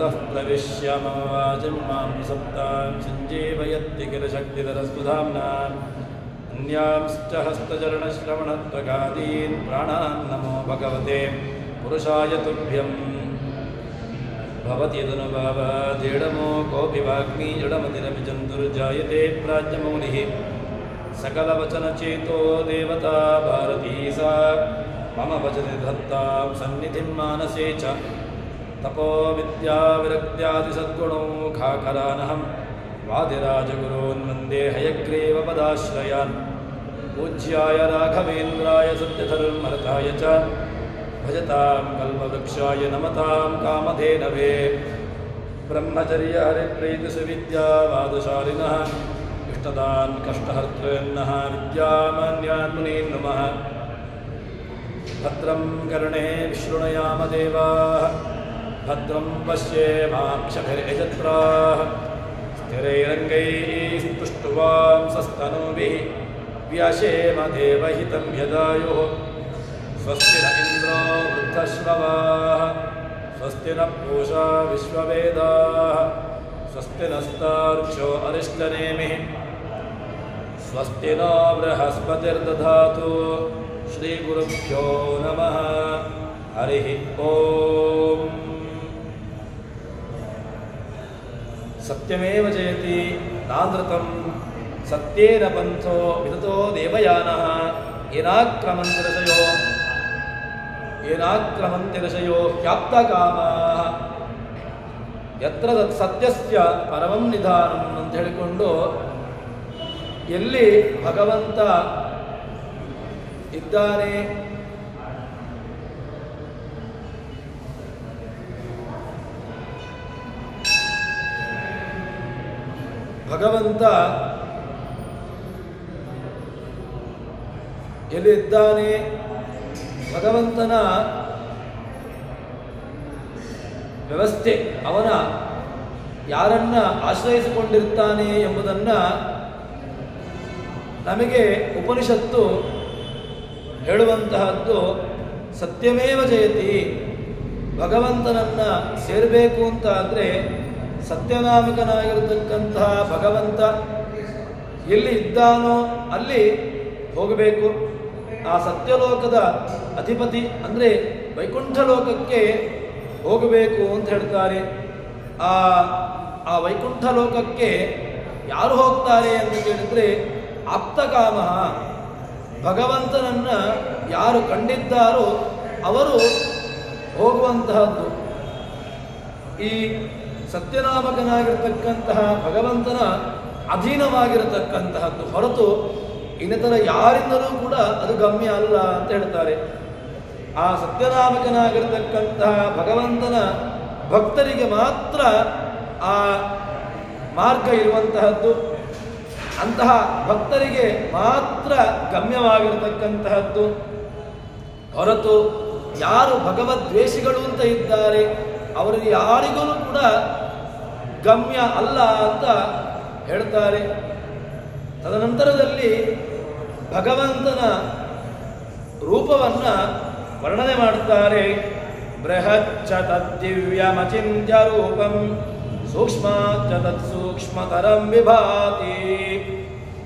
अन्तः प्रविश्य मम वाचं मां सप्तां सञ्जीवयत्ति किल शक्तिधरस्वधाम्ना अन्यांश्च हस्तचरणश्रवणत्वगादीन् प्राणान् नमो भगवते पुरुषाय तुभ्यम् भवति तनुभावादेडमो कोऽपि वाग्मी जडमतिरपि चन्तुर्जायते प्राज्ञमौलिः सकलवचनचेतो देवता भारती सा मम वचति धत्तां सन्निधिं मानसे च तपो विद्याविरक्त्यादिसद्गुणो खाकरानहं वादिराजगुरून् वन्दे हयग्रीवपदाश्रयान् पूज्याय राघवेन्द्राय सत्यधर्मरताय च भजतां कल्पवृक्षाय नमतां कामधेनवे ब्रह्मचर्य हरिप्रीतिसुविद्यावादशालिनः इष्टदान् कष्टहर्तॄन्नः विद्यामान्यान् मुनीन् नमः भद्रं कर्णे विशृणुयाम देवाः भद्रं पश्येमाक्षभिर्यजत्राः स्थिरैरङ्गैः स्पृष्टुवांसस्तनूभिः व्यासेम देवहितं यदायुः स्वस्ति न इन्द्रो वृद्धश्रवाः स्वस्ति न पूषा विश्ववेदाः स्वस्ति नस्तार्क्ष्यो अरिष्टनेमिः स्वस्ति नो बृहस्पतिर्दधातु श्रीगुरुभ्यो नमः हरिः ओम् सत्यमेव जयति नानृतं सत्येन पन्थो विदतो देवयानः येनाक्रमन्ति ऋषयो ह्याप्तकामाः यत्र तत् सत्यस्य ಪರಮಂ ನಿಧಾನಂ ಅಂತ ಹೇಳಿಕೊಂಡು ಎಲ್ಲಿ ಭಗವಂತ ಇದ್ದಾನೆ ಭಗವಂತ ಎಲ್ಲಿದ್ದಾನೆ ಭಗವಂತನ ವ್ಯವಸ್ಥೆ ಅವನ ಯಾರನ್ನ ಆಶ್ರಯಿಸಿಕೊಂಡಿರ್ತಾನೆ ಎಂಬುದನ್ನು ನಮಗೆ ಉಪನಿಷತ್ತು ಹೇಳುವಂತಹದ್ದು ಸತ್ಯಮೇವ ಜಯತಿ. ಭಗವಂತನನ್ನು ಸೇರಬೇಕು ಅಂತ ಆದರೆ ಸತ್ಯನಾಮಕನಾಗಿರತಕ್ಕಂತಹ ಭಗವಂತ ಎಲ್ಲಿ ಇದ್ದಾನೋ ಅಲ್ಲಿ ಹೋಗಬೇಕು. ಆ ಸತ್ಯಲೋಕದ ಅಧಿಪತಿ ಅಂದರೆ ವೈಕುಂಠ ಲೋಕಕ್ಕೆ ಹೋಗಬೇಕು ಅಂತ ಹೇಳ್ತಾರೆ. ಆ ವೈಕುಂಠ ಲೋಕಕ್ಕೆ ಯಾರು ಹೋಗ್ತಾರೆ ಅಂತ ಕೇಳಿದರೆ ಆಪ್ತಕಾಮ, ಭಗವಂತನನ್ನು ಯಾರು ಕಂಡಿದ್ದಾರೋ ಅವರು ಹೋಗುವಂತಹದ್ದು. ಈ ಸತ್ಯನಾಮಕನಾಗಿರ್ತಕ್ಕಂತಹ ಭಗವಂತನ ಅಧೀನವಾಗಿರತಕ್ಕಂತಹದ್ದು ಹೊರತು ಇನ್ನಿತರ ಯಾರಿಂದಲೂ ಕೂಡ ಅದು ಗಮ್ಯ ಅಲ್ಲ ಅಂತ ಹೇಳ್ತಾರೆ. ಆ ಸತ್ಯನಾಮಕನಾಗಿರ್ತಕ್ಕಂತಹ ಭಗವಂತನ ಭಕ್ತರಿಗೆ ಮಾತ್ರ ಆ ಮಾರ್ಗ ಇರುವಂತಹದ್ದು, ಅಂತಹ ಭಕ್ತರಿಗೆ ಮಾತ್ರ ಗಮ್ಯವಾಗಿರತಕ್ಕಂತಹದ್ದು ಹೊರತು ಯಾರು ಭಗವದ್ವೇಷಿಗಳು ಅಂತ ಇದ್ದಾರೆ ಅವರಿಗೆ ಯಾರಿಗೂ ಕೂಡ ಗಮ್ಯ ಅಲ್ಲ ಅಂತ ಹೇಳ್ತಾರೆ. ತದನಂತರದಲ್ಲಿ ಭಗವಂತನ ರೂಪವನ್ನು ವರ್ಣನೆ ಮಾಡುತ್ತಾರೆ. ಬೃಹಚ್ಚ ತದ್ದಿವ್ಯಮಚಿಂತ್ಯ ರೂಪಂ ಸೂಕ್ಷ್ಮಾಚ್ಚ ತತ್ಸೂಕ್ಷ್ಮತರಂ ವಿಭಾತಿ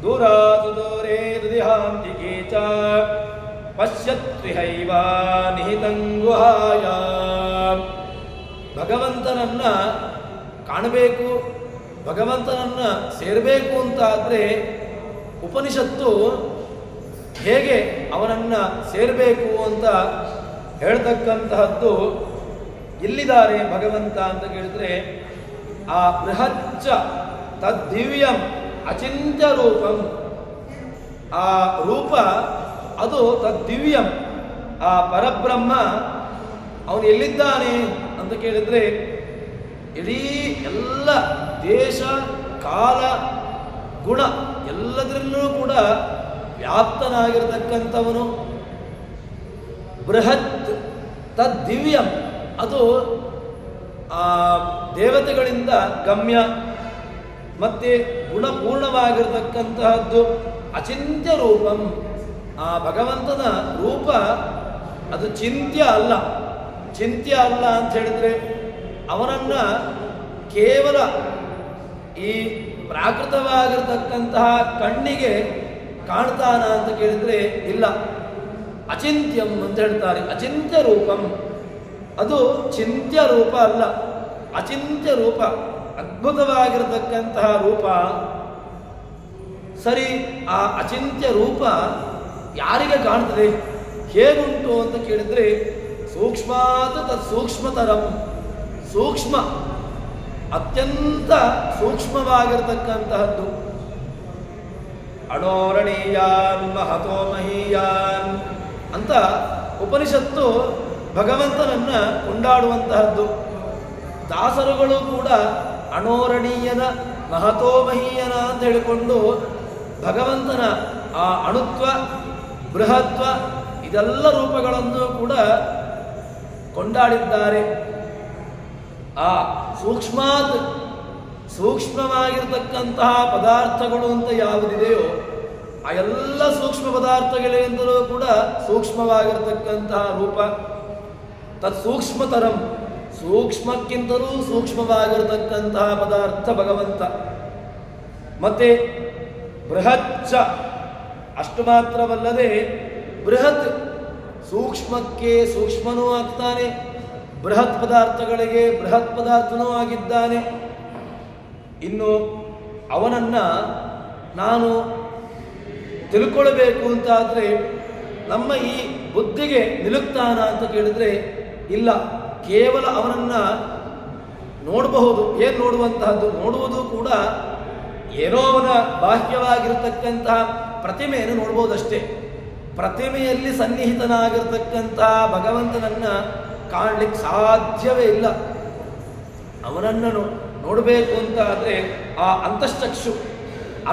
ದೂರಾತ್ ದೂರೇ ದಿಹಾಂತಿಕೇ ಚ ಪಶ್ಯತ್ವಿಹೈವ ನಿಹಿತಂ ಗುಹಾಯಾಂ. ಭಗವಂತನನ್ನು ಕಾಣಬೇಕು, ಭಗವಂತನನ್ನು ಸೇರಬೇಕು ಅಂತಾದರೆ ಉಪನಿಷತ್ತು ಹೇಗೆ ಅವನನ್ನು ಸೇರಬೇಕು ಅಂತ ಹೇಳ್ತಕ್ಕಂತಹದ್ದು. ಎಲ್ಲಿದ್ದಾರೆ ಭಗವಂತ ಅಂತ ಕೇಳಿದರೆ ಆ ಬೃಹಚ್ಚ ತದ್ದಿವ್ಯಂ ಅಚಿಂತ್ಯ ರೂಪಂ, ಆ ರೂಪ ಅದು ತದ್ದಿವ್ಯಂ, ಆ ಪರಬ್ರಹ್ಮ ಅವನು ಎಲ್ಲಿದ್ದಾನೆ ಅಂತ ಕೇಳಿದರೆ ಇಡೀ ಎಲ್ಲ ದೇಶ ಕಾಲ ಗುಣ ಎಲ್ಲದರಲ್ಲೂ ಕೂಡ ವ್ಯಾಪ್ತನಾಗಿರತಕ್ಕಂಥವನು. ಬೃಹತ್ ತದ್ದಿವ್ಯಂ ಅದು ದೇವತೆಗಳಿಂದ ಗಮ್ಯ, ಮತ್ತೆ ಗುಣಪೂರ್ಣವಾಗಿರತಕ್ಕಂತಹದ್ದು. ಅಚಿಂತ್ಯ ರೂಪಂ, ಆ ಭಗವಂತನ ರೂಪ ಅದು ಚಿಂತ್ಯ ಅಲ್ಲ. ಚಿಂತ್ಯ ಅಲ್ಲ ಅಂತ ಹೇಳಿದರೆ ಅವನನ್ನು ಕೇವಲ ಈ ಪ್ರಾಕೃತವಾಗಿರತಕ್ಕಂತಹ ಕಣ್ಣಿಗೆ ಕಾಣ್ತಾನ ಅಂತ ಕೇಳಿದರೆ ಇಲ್ಲ. ಅಚಿಂತ್ಯಂ ಅಂತ ಹೇಳ್ತಾರೆ. ಅಚಿಂತ್ಯ ರೂಪಂ, ಅದು ಚಿಂತ್ಯ ರೂಪ ಅಲ್ಲ, ಅಚಿಂತ್ಯ ರೂಪ, ಅದ್ಭುತವಾಗಿರತಕ್ಕಂತಹ ರೂಪ. ಸರಿ, ಆ ಅಚಿಂತ್ಯ ರೂಪ ಯಾರಿಗೆ ಕಾಣ್ತದೆ, ಹೇಗುಂಟು ಅಂತ ಕೇಳಿದರೆ ಸೂಕ್ಷ್ಮಾತ್ ತತ್ ಸೂಕ್ಷ್ಮತರಂ, ಸೂಕ್ಷ್ಮ, ಅತ್ಯಂತ ಸೂಕ್ಷ್ಮವಾಗಿರತಕ್ಕಂತಹದ್ದು. ಅಣೋರಣೀಯಾನ್ ಮಹತೋ ಮಹೀಯಾನ್ ಅಂತ ಉಪನಿಷತ್ತು ಭಗವಂತನನ್ನ ಕೊಂಡಾಡುವಂತಹದ್ದು. ದಾಸರುಗಳು ಕೂಡ ಅಣೋರಣೀಯನ ಮಹತೋ ಮಹೀಯನ ಅಂತ ಹೇಳಿಕೊಂಡು ಭಗವಂತನ ಆ ಅಣುತ್ವ, ಬೃಹತ್ವ ಇದೆಲ್ಲ ರೂಪಗಳನ್ನು ಕೂಡ ಕೊಂಡಾಡಿದ್ದಾರೆ. ಆ ಸೂಕ್ಷ್ಮಾತ್, ಸೂಕ್ಷ್ಮವಾಗಿರತಕ್ಕಂತಹ ಪದಾರ್ಥಗಳು ಅಂತ ಯಾವುದಿದೆಯೋ ಆ ಎಲ್ಲ ಸೂಕ್ಷ್ಮ ಪದಾರ್ಥಗಳಿಂದಲೂ ಕೂಡ ಸೂಕ್ಷ್ಮವಾಗಿರತಕ್ಕಂತಹ ರೂಪ. ತತ್ ಸೂಕ್ಷ್ಮತರಂ, ಸೂಕ್ಷ್ಮಕ್ಕಿಂತಲೂ ಸೂಕ್ಷ್ಮವಾಗಿರತಕ್ಕಂತಹ ಪದಾರ್ಥ ಭಗವಂತ. ಮತ್ತೆ ಬೃಹಚ್ಚ, ಅಷ್ಟು ಮಾತ್ರವಲ್ಲದೆ ಬೃಹತ್, ಸೂಕ್ಷ್ಮಕ್ಕೆ ಸೂಕ್ಷ್ಮನೂ ಆಗ್ತಾನೆ, ಬೃಹತ್ ಪದಾರ್ಥಗಳಿಗೆ ಬೃಹತ್ ಪದಾರ್ಥನೂ ಆಗಿದ್ದಾನೆ. ಇನ್ನು ಅವನನ್ನು ನಾನು ತಿಳ್ಕೊಳ್ಬೇಕು ಅಂತಾದರೆ ನಮ್ಮ ಈ ಬುದ್ಧಿಗೆ ನಿಲುಕ್ತಾನ ಅಂತ ಕೇಳಿದರೆ ಇಲ್ಲ. ಕೇವಲ ಅವನನ್ನು ನೋಡಬಹುದು. ಏನು ನೋಡುವಂತಹದ್ದು? ನೋಡುವುದು ಕೂಡ ಏನೋ ಅವನ ಬಾಹ್ಯವಾಗಿರತಕ್ಕಂತಹ ಪ್ರತಿಮೆಯನ್ನು ನೋಡ್ಬೋದಷ್ಟೇ. ಪ್ರತಿಮೆಯಲ್ಲಿ ಸನ್ನಿಹಿತನಾಗಿರ್ತಕ್ಕಂತಹ ಭಗವಂತನನ್ನು ಕಾಣಲಿಕ್ಕೆ ಸಾಧ್ಯವೇ ಇಲ್ಲ. ಅವನನ್ನು ನೋಡಬೇಕು ಅಂತ ಆದರೆ ಆ ಅಂತಶ್ಚಕ್ಷು,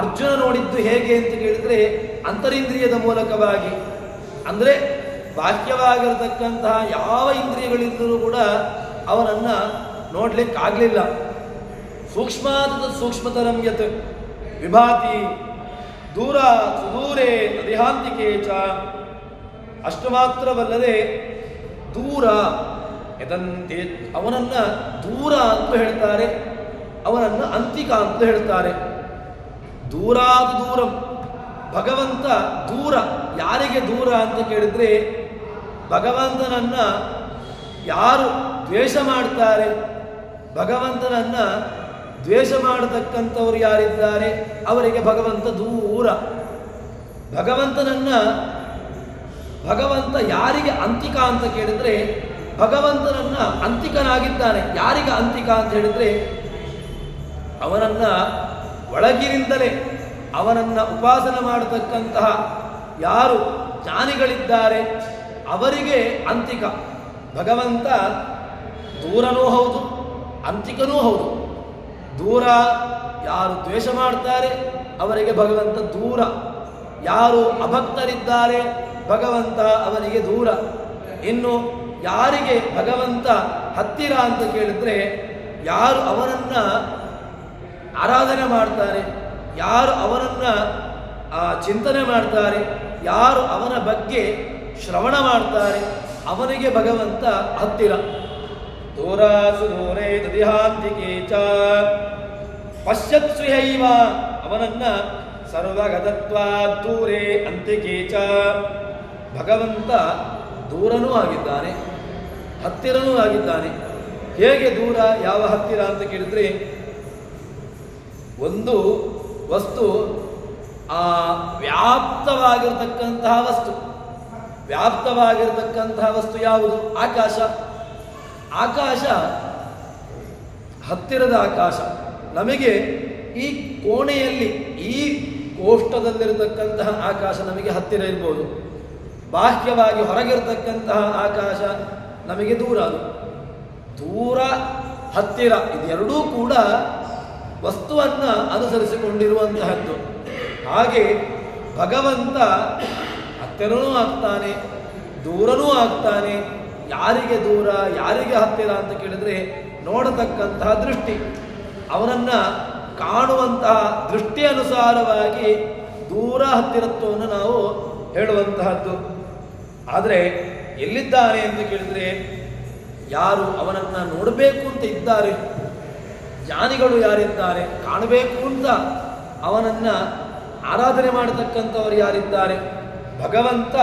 ಅರ್ಜುನ ನೋಡಿದ್ದು ಹೇಗೆ ಅಂತ ಕೇಳಿದರೆ ಅಂತರಿಂದ್ರಿಯದ ಮೂಲಕವಾಗಿ, ಅಂದರೆ ಬಾಹ್ಯವಾಗಿರತಕ್ಕಂತಹ ಯಾವ ಇಂದ್ರಿಯಗಳಿದ್ದರೂ ಕೂಡ ಅವನನ್ನು ನೋಡಲಿಕ್ಕಾಗಲಿಲ್ಲ. ಸೂಕ್ಷ್ಮಾತ್ ಸೂಕ್ಷ್ಮತರಂ ಯತ್ ವಿಭಾತಿ ದೂರ ಸುದೂರೇ ನದಿಹಾಂತಿಕೆ ಚ. ಅಷ್ಟು ಮಾತ್ರವಲ್ಲದೆ ದೂರ ಎದಂತೆ, ಅವನನ್ನು ದೂರ ಅಂತ ಹೇಳ್ತಾರೆ, ಅವನನ್ನು ಅಂತಿಕ ಅಂತ ಹೇಳ್ತಾರೆ. ದೂರಾದ ದೂರಂ, ಭಗವಂತ ದೂರ. ಯಾರಿಗೆ ದೂರ ಅಂತ ಕೇಳಿದರೆ ಭಗವಂತನನ್ನ ಯಾರು ದ್ವೇಷ ಮಾಡ್ತಾರೆ, ಭಗವಂತನನ್ನ ದ್ವೇಷ ಮಾಡತಕ್ಕಂಥವ್ರು ಯಾರಿದ್ದಾರೆ ಅವರಿಗೆ ಭಗವಂತ ದೂರ. ಭಗವಂತ ಯಾರಿಗೆ ಅಂತಿಕ ಅಂತ ಕೇಳಿದರೆ ಭಗವಂತನನ್ನ ಅಂತಿಕನಾಗಿದ್ದಾನೆ. ಯಾರಿಗೆ ಅಂತಿಕ ಅಂತ ಹೇಳಿದರೆ ಅವನನ್ನ ಒಳಗಿನಿಂದಲೇ ಅವನನ್ನ ಉಪಾಸನೆ ಮಾಡತಕ್ಕಂತಹ ಯಾರು ಜ್ಞಾನಿಗಳಿದ್ದಾರೆ ಅವರಿಗೆ ಅಂತಿಕ. ಭಗವಂತ ದೂರನೂ ಹೌದು, ಅಂತಿಕನೂ ಹೌದು. ದೂರ ಯಾರು ದ್ವೇಷ ಮಾಡ್ತಾರೆ ಅವರಿಗೆ ಭಗವಂತ ದೂರ, ಯಾರು ಅಭಕ್ತರಿದ್ದಾರೆ ಭಗವಂತ ಅವನಿಗೆ ದೂರ. ಇನ್ನು ಯಾರಿಗೆ ಭಗವಂತ ಹತ್ತಿರ ಅಂತ ಕೇಳಿದ್ರೆ ಯಾರು ಅವನನ್ನ ಆರಾಧನೆ ಮಾಡ್ತಾರೆ, ಯಾರು ಅವನನ್ನ ಚಿಂತನೆ ಮಾಡ್ತಾರೆ, ಯಾರು ಅವನ ಬಗ್ಗೆ ಶ್ರವಣ ಮಾಡ್ತಾರೆ ಅವನಿಗೆ ಭಗವಂತ ಹತ್ತಿರ. ದೂರ ಸುದೂರೇ ದದಿಹಾಂತಿಕೆ ಚ ಪಶ್ಯತ್ಸು ಹೈವ, ಅವನನ್ನ ಸರ್ವಗತತ್ವಾ ದೂರೇ ಅಂತಿಕೆ ಚ. ಭಗವಂತ ದೂರನೂ ಆಗಿದ್ದಾನೆ, ಹತ್ತಿರನೂ ಆಗಿದ್ದಾನೆ. ಹೇಗೆ ದೂರ, ಯಾವ ಹತ್ತಿರ ಅಂತ ಕೇಳಿದ್ರೆ, ಒಂದು ವಸ್ತು ವ್ಯಾಪ್ತವಾಗಿರತಕ್ಕಂತಹ ವಸ್ತು, ವ್ಯಾಪ್ತವಾಗಿರತಕ್ಕಂತಹ ವಸ್ತು ಯಾವುದು? ಆಕಾಶ. ಆಕಾಶ ಹತ್ತಿರದ ಆಕಾಶ. ನಮಗೆ ಈ ಕೋಣೆಯಲ್ಲಿ, ಈ ಕೋಷ್ಟದಲ್ಲಿರತಕ್ಕಂತಹ ಆಕಾಶ ನಮಗೆ ಹತ್ತಿರ ಇರ್ಬೋದು, ಬಾಹ್ಯವಾಗಿ ಹೊರಗಿರತಕ್ಕಂತಹ ಆಕಾಶ ನಮಗೆ ದೂರ. ಅದು ದೂರ ಹತ್ತಿರ ಇದೆರಡೂ ಕೂಡ ವಸ್ತುವನ್ನು ಅನುಸರಿಸಿಕೊಂಡಿರುವಂತಹದ್ದು. ಹಾಗೆ ಭಗವಂತ ಹತ್ತಿರನೂ ಆಗ್ತಾನೆ, ದೂರನೂ ಆಗ್ತಾನೆ. ಯಾರಿಗೆ ದೂರ, ಯಾರಿಗೆ ಹತ್ತಿರ ಅಂತ ಕೇಳಿದ್ರೆ ನೋಡತಕ್ಕಂತಹ ದೃಷ್ಟಿ, ಅವನನ್ನು ಕಾಣುವಂತಹ ದೃಷ್ಟಿ ಅನುಸಾರವಾಗಿ ದೂರ ಹತ್ತಿರತ್ವವನ್ನು ನಾವು ಹೇಳುವಂತಹದ್ದು. ಆದರೆ ಎಲ್ಲಿದ್ದಾನೆ ಅಂತ ಕೇಳಿದರೆ ಯಾರು ಅವನನ್ನು ನೋಡಬೇಕು ಅಂತ ಇದ್ದಾರೆ, ಜ್ಞಾನಿಗಳು ಯಾರಿದ್ದಾರೆ, ಕಾಣಬೇಕು ಅಂತ ಅವನನ್ನು ಆರಾಧನೆ ಮಾಡತಕ್ಕಂಥವರು ಯಾರಿದ್ದಾರೆ, ಭಗವಂತ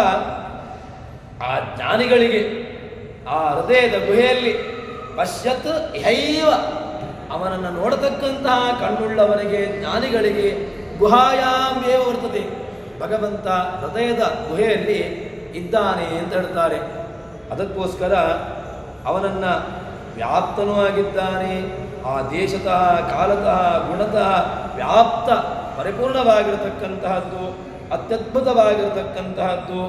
ಆ ಜ್ಞಾನಿಗಳಿಗೆ ಆ ಹೃದಯದ ಗುಹೆಯಲ್ಲಿ ಪಶ್ಯತ್ ಹೈವ ಅವನನ್ನು ನೋಡತಕ್ಕಂತಹ ಕಣ್ಣುಳ್ಳವನಿಗೆ ಜ್ಞಾನಿಗಳಿಗೆ ಗುಹಾಯಾಮೇವ ವರ್ತತೆ, ಭಗವಂತ ಹೃದಯದ ಗುಹೆಯಲ್ಲಿ ಇದ್ದಾನೆ ಅಂತ ಹೇಳ್ತಾರೆ. ಅದಕ್ಕೋಸ್ಕರ ಅವನನ್ನು ವ್ಯಾಪ್ತನೂ ಆಗಿದ್ದಾನೆ, ಆ ದೇಶತಃ ಕಾಲತಃ ಗುಣತಃ ವ್ಯಾಪ್ತ ಪರಿಪೂರ್ಣವಾಗಿರತಕ್ಕಂತಹದ್ದು, ಅತ್ಯದ್ಭುತವಾಗಿರತಕ್ಕಂತಹದ್ದು.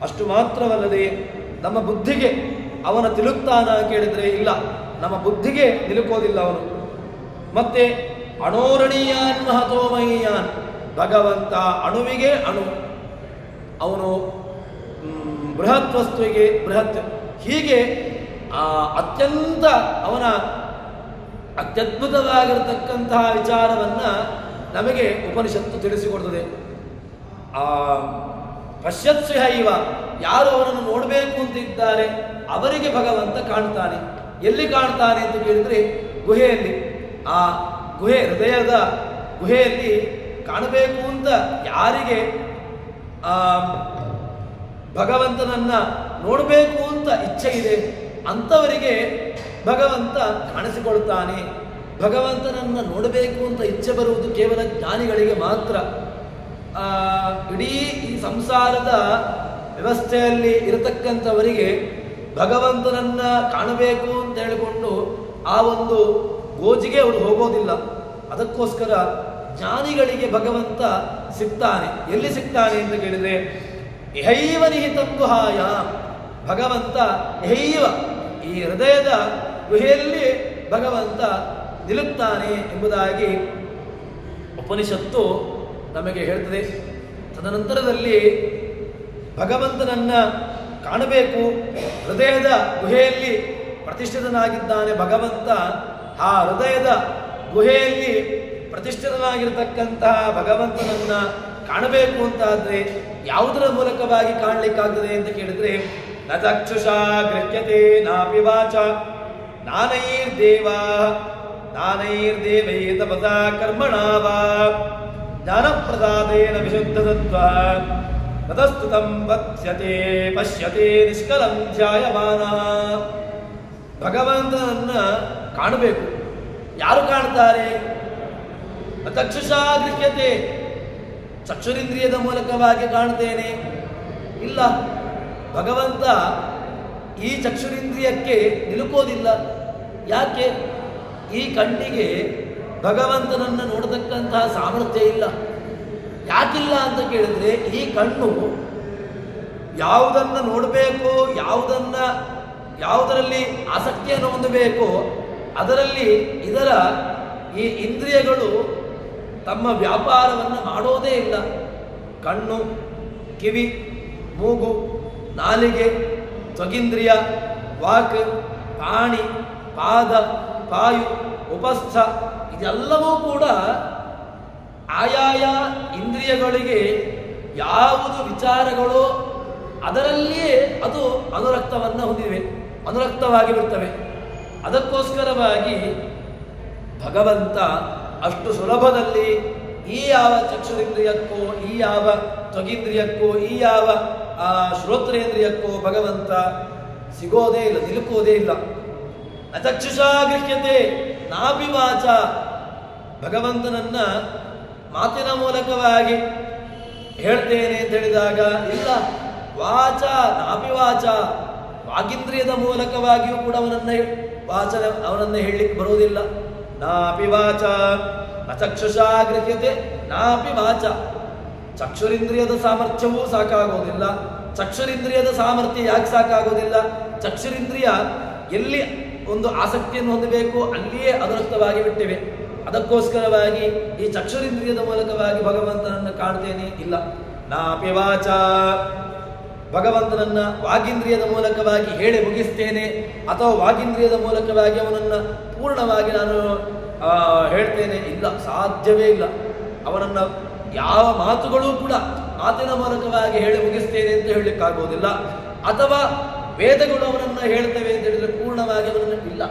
ಅಷ್ಟು ಮಾತ್ರವಲ್ಲದೆ ನಮ್ಮ ಬುದ್ಧಿಗೆ ಅವನ ತಿಳುಕ್ತಾನ ಕೇಳಿದರೆ ಇಲ್ಲ, ನಮ್ಮ ಬುದ್ಧಿಗೆ ನಿಲುಕೋದಿಲ್ಲ ಅವನು. ಮತ್ತೆ ಅಣೋರಣೀಯಾನ್ ಮಹತೋಮಹೀಯಾನ್, ಭಗವಂತ ಅಣುವಿಗೆ ಅಣು, ಅವನು ಬೃಹತ್ ವಸ್ತುವಿಗೆ ಬೃಹತ್, ಹೀಗೆ ಅತ್ಯಂತ ಅವನ ಅತ್ಯದ್ಭುತವಾಗಿರತಕ್ಕಂತಹ ವಿಚಾರವನ್ನು ನಮಗೆ ಉಪನಿಷತ್ತು ತಿಳಿಸಿಕೊಡ್ತದೆ. ಪಶ್ಯತ್ಸು ಹೈವ, ಯಾರು ಅವನನ್ನು ನೋಡಬೇಕು ಅಂತಿದ್ದಾರೆ ಅವರಿಗೆ ಭಗವಂತ ಕಾಣ್ತಾನೆ. ಎಲ್ಲಿ ಕಾಣ್ತಾನೆ ಅಂತ ಕೇಳಿದರೆ ಗುಹೆಯಲ್ಲಿ, ಆ ಗುಹೆ ಹೃದಯದ ಗುಹೆಯಲ್ಲಿ ಕಾಣಬೇಕು ಅಂತ ಯಾರಿಗೆ ಭಗವಂತನನ್ನ ನೋಡಬೇಕು ಅಂತ ಇಚ್ಛೆ ಇದೆ ಅಂಥವರಿಗೆ ಭಗವಂತ ಕಾಣಿಸಿಕೊಳ್ತಾನೆ. ಭಗವಂತನನ್ನ ನೋಡಬೇಕು ಅಂತ ಇಚ್ಛೆ ಬರುವುದು ಕೇವಲ ಜ್ಞಾನಿಗಳಿಗೆ ಮಾತ್ರ. ಇಡೀ ಈ ಸಂಸಾರದ ವ್ಯವಸ್ಥೆಯಲ್ಲಿ ಇರತಕ್ಕಂಥವರಿಗೆ ಭಗವಂತನನ್ನ ಕಾಣಬೇಕು ಅಂತ ಹೇಳಿಕೊಂಡು ಆ ಒಂದು ಗೋಜಿಗೆ ಅವರು ಹೋಗೋದಿಲ್ಲ. ಅದಕ್ಕೋಸ್ಕರ ಜ್ಞಾನಿಗಳಿಗೆ ಭಗವಂತ ಸಿಗ್ತಾನೆ. ಎಲ್ಲಿ ಸಿಗ್ತಾನೆ ಅಂತ ಕೇಳಿದರೆ ಇಹೈವ ನಿಹಿತಂ ಗುಹಾಯ, ಭಗವಂತ ಇಹೈವ ಈ ಹೃದಯದ ಗುಹೆಯಲ್ಲಿ ಭಗವಂತ ನಿಲ್ಲುತ್ತಾನೆ ಎಂಬುದಾಗಿ ಉಪನಿಷತ್ತು ನಮಗೆ ಹೇಳ್ತದೆ. ತದನಂತರದಲ್ಲಿ ಭಗವಂತನನ್ನ ಕಾಣಬೇಕು, ಹೃದಯದ ಗುಹೆಯಲ್ಲಿ ಪ್ರತಿಷ್ಠಿತನಾಗಿದ್ದಾನೆ ಭಗವಂತ. ಆ ಹೃದಯದ ಗುಹೆಯಲ್ಲಿ ಪ್ರತಿಷ್ಠಿತನಾಗಿರ್ತಕ್ಕಂತಹ ಭಗವಂತನನ್ನ ಕಾಣಬೇಕು ಅಂತಾದರೆ ಯಾವುದರ ಮೂಲಕವಾಗಿ ಕಾಣಲಿಕ್ಕಾಗ್ತದೆ ಅಂತ ಕೇಳಿದ್ರೆ, ನ ಚಕ್ಷುಷಾ ಗೃಹ್ಯತೆ ನಾಪಿ ವಾಚ ನಾನೈರ್ದೇವೈ ತಪಸಾ ಕರ್ಮಣಾ ವಾ ಜ್ಞಾನಪ್ರಸಾದೇನ ವಿಶುದ್ಧಸತ್ವ ತತಸ್ತುತಂ ಪಶ್ಯತೆ ನಿಷ್ಕಲಂ ಧ್ಯಾಯಮಾನ. ಭಗವಂತನನ್ನ ಕಾಣಬೇಕು. ಯಾರು ಕಾಣ್ತಾರೆ? ಚಕ್ಷುಷಾ ಗೃಹ್ಯತೆ, ಚಕ್ಷುರಿಂದ್ರಿಯದ ಮೂಲಕವಾಗಿ ಕಾಣ್ತೇನೆ ಇಲ್ಲ. ಭಗವಂತ ಈ ಚಕ್ಷುರಿಂದ್ರಿಯಕ್ಕೆ ನಿಲುಕೋದಿಲ್ಲ. ಯಾಕೆ? ಈ ಕಣ್ಣಿಗೆ ಭಗವಂತನನ್ನು ನೋಡತಕ್ಕಂತಹ ಸಾಮರ್ಥ್ಯ ಇಲ್ಲ. ಯಾಕಿಲ್ಲ ಅಂತ ಕೇಳಿದ್ರೆ, ಈ ಕಣ್ಣು ಯಾವುದನ್ನು ನೋಡಬೇಕೋ, ಯಾವುದರಲ್ಲಿ ಆಸಕ್ತಿಯನ್ನು ಹೊಂದಬೇಕೋ ಅದರಲ್ಲಿ ಇದರ ಈ ಇಂದ್ರಿಯಗಳು ತಮ್ಮ ವ್ಯಾಪಾರವನ್ನು ಮಾಡೋದೇ ಇಲ್ಲ. ಕಣ್ಣು, ಕಿವಿ, ಮೂಗು, ನಾಲಿಗೆ, ತ್ವಗಿಂದ್ರಿಯ, ವಾಕ್, ಪಾಣಿ, ಪಾದ, ಪಾಯು, ಉಪಸ್ಥ, ಇದೆಲ್ಲವೂ ಕೂಡ ಆಯಾಯ ಇಂದ್ರಿಯಗಳಿಗೆ ಯಾವುದು ವಿಚಾರಗಳೋ ಅದರಲ್ಲಿಯೇ ಅದು ಅನುರಕ್ತವನ್ನು ಹೊಂದಿವೆ, ಅನುರಕ್ತವಾಗಿ ಬಿಡ್ತವೆ. ಅದಕ್ಕೋಸ್ಕರವಾಗಿ ಭಗವಂತ ಅಷ್ಟು ಸುಲಭದಲ್ಲಿ ಈ ಯಾವ ಚಕ್ಷುರಿಂದ್ರಿಯಕ್ಕೋ, ಈ ಯಾವ ತ್ವಗಿಂದ್ರಿಯಕ್ಕೋ, ಈ ಯಾವ ಶ್ರೋತ್ರೇಂದ್ರಿಯಕ್ಕೋ ಭಗವಂತ ಸಿಗೋದೇ ಇಲ್ಲ, ನಿಲುಕೋದೇ ಇಲ್ಲ. ನ ಚಕ್ಷುಷಾ ಗೃಹ್ಯತೆ ನಾಪಿ ವಾಚ, ಭಗವಂತನನ್ನ ಮಾತಿನ ಮೂಲಕವಾಗಿ ಹೇಳ್ತೇನೆ ಅಂತ ಹೇಳಿದಾಗ ಇಲ್ಲ. ವಾಚ ನಾಪಿ ವಾಚ, ವಾಗೀಂದ್ರಿಯದ ಮೂಲಕವಾಗಿಯೂ ಕೂಡ ಅವನನ್ನ ಹೇಳಲಿಕ್ಕೆ ಬರುವುದಿಲ್ಲ. ನಾಪಿ ವಾಚ ನ ಚಕ್ಷುಷಾ ಗೃಹ್ಯತೆ ನಾಪಿ ವಾಚ, ಚಕ್ಷುರಿಂದ್ರಿಯದ ಸಾಮರ್ಥ್ಯವೂ ಸಾಕಾಗೋದಿಲ್ಲ. ಚಕ್ಷುರಿಂದ್ರಿಯದ ಸಾಮರ್ಥ್ಯ ಯಾಕೆ ಸಾಕಾಗೋದಿಲ್ಲ? ಚಕ್ಷುರಿಂದ್ರಿಯ ಎಲ್ಲಿ ಒಂದು ಆಸಕ್ತಿಯನ್ನು ಹೊಂದಬೇಕು ಅಲ್ಲಿಯೇ ಅನುರಕ್ತವಾಗಿ ಬಿಟ್ಟಿವೆ. ಅದಕ್ಕೋಸ್ಕರವಾಗಿ ಈ ಚಕ್ಷುರಿಂದ್ರಿಯದ ಮೂಲಕವಾಗಿ ಭಗವಂತನನ್ನು ಕಾಣ್ತೇನೆ ಇಲ್ಲ. ನಾಪಿ ವಾಚ, ಭಗವಂತನನ್ನ ವಾಗೀಂದ್ರಿಯದ ಮೂಲಕವಾಗಿ ಹೇಳಿ ಮುಗಿಸ್ತೇನೆ ಅಥವಾ ವಾಗೀಂದ್ರಿಯದ ಮೂಲಕವಾಗಿ ಅವನನ್ನು ಪೂರ್ಣವಾಗಿ ನಾನು ಹೇಳ್ತೇನೆ ಇಲ್ಲ, ಸಾಧ್ಯವೇ ಇಲ್ಲ. ಅವನನ್ನು ಯಾವ ಮಾತುಗಳೂ ಕೂಡ ಮಾತಿನ ಮೂಲಕವಾಗಿ ಹೇಳಿ ಮುಗಿಸ್ತೇನೆ ಅಂತ ಹೇಳಲಿಕ್ಕಾಗೋದಿಲ್ಲ. ಅಥವಾ ವೇದಗಳು ಅವನನ್ನು ಹೇಳ್ತವೆ ಅಂತ ಹೇಳಿದ್ರೆ ಪೂರ್ಣವಾಗಿ ಅವನನ್ನು ಇಲ್ಲ.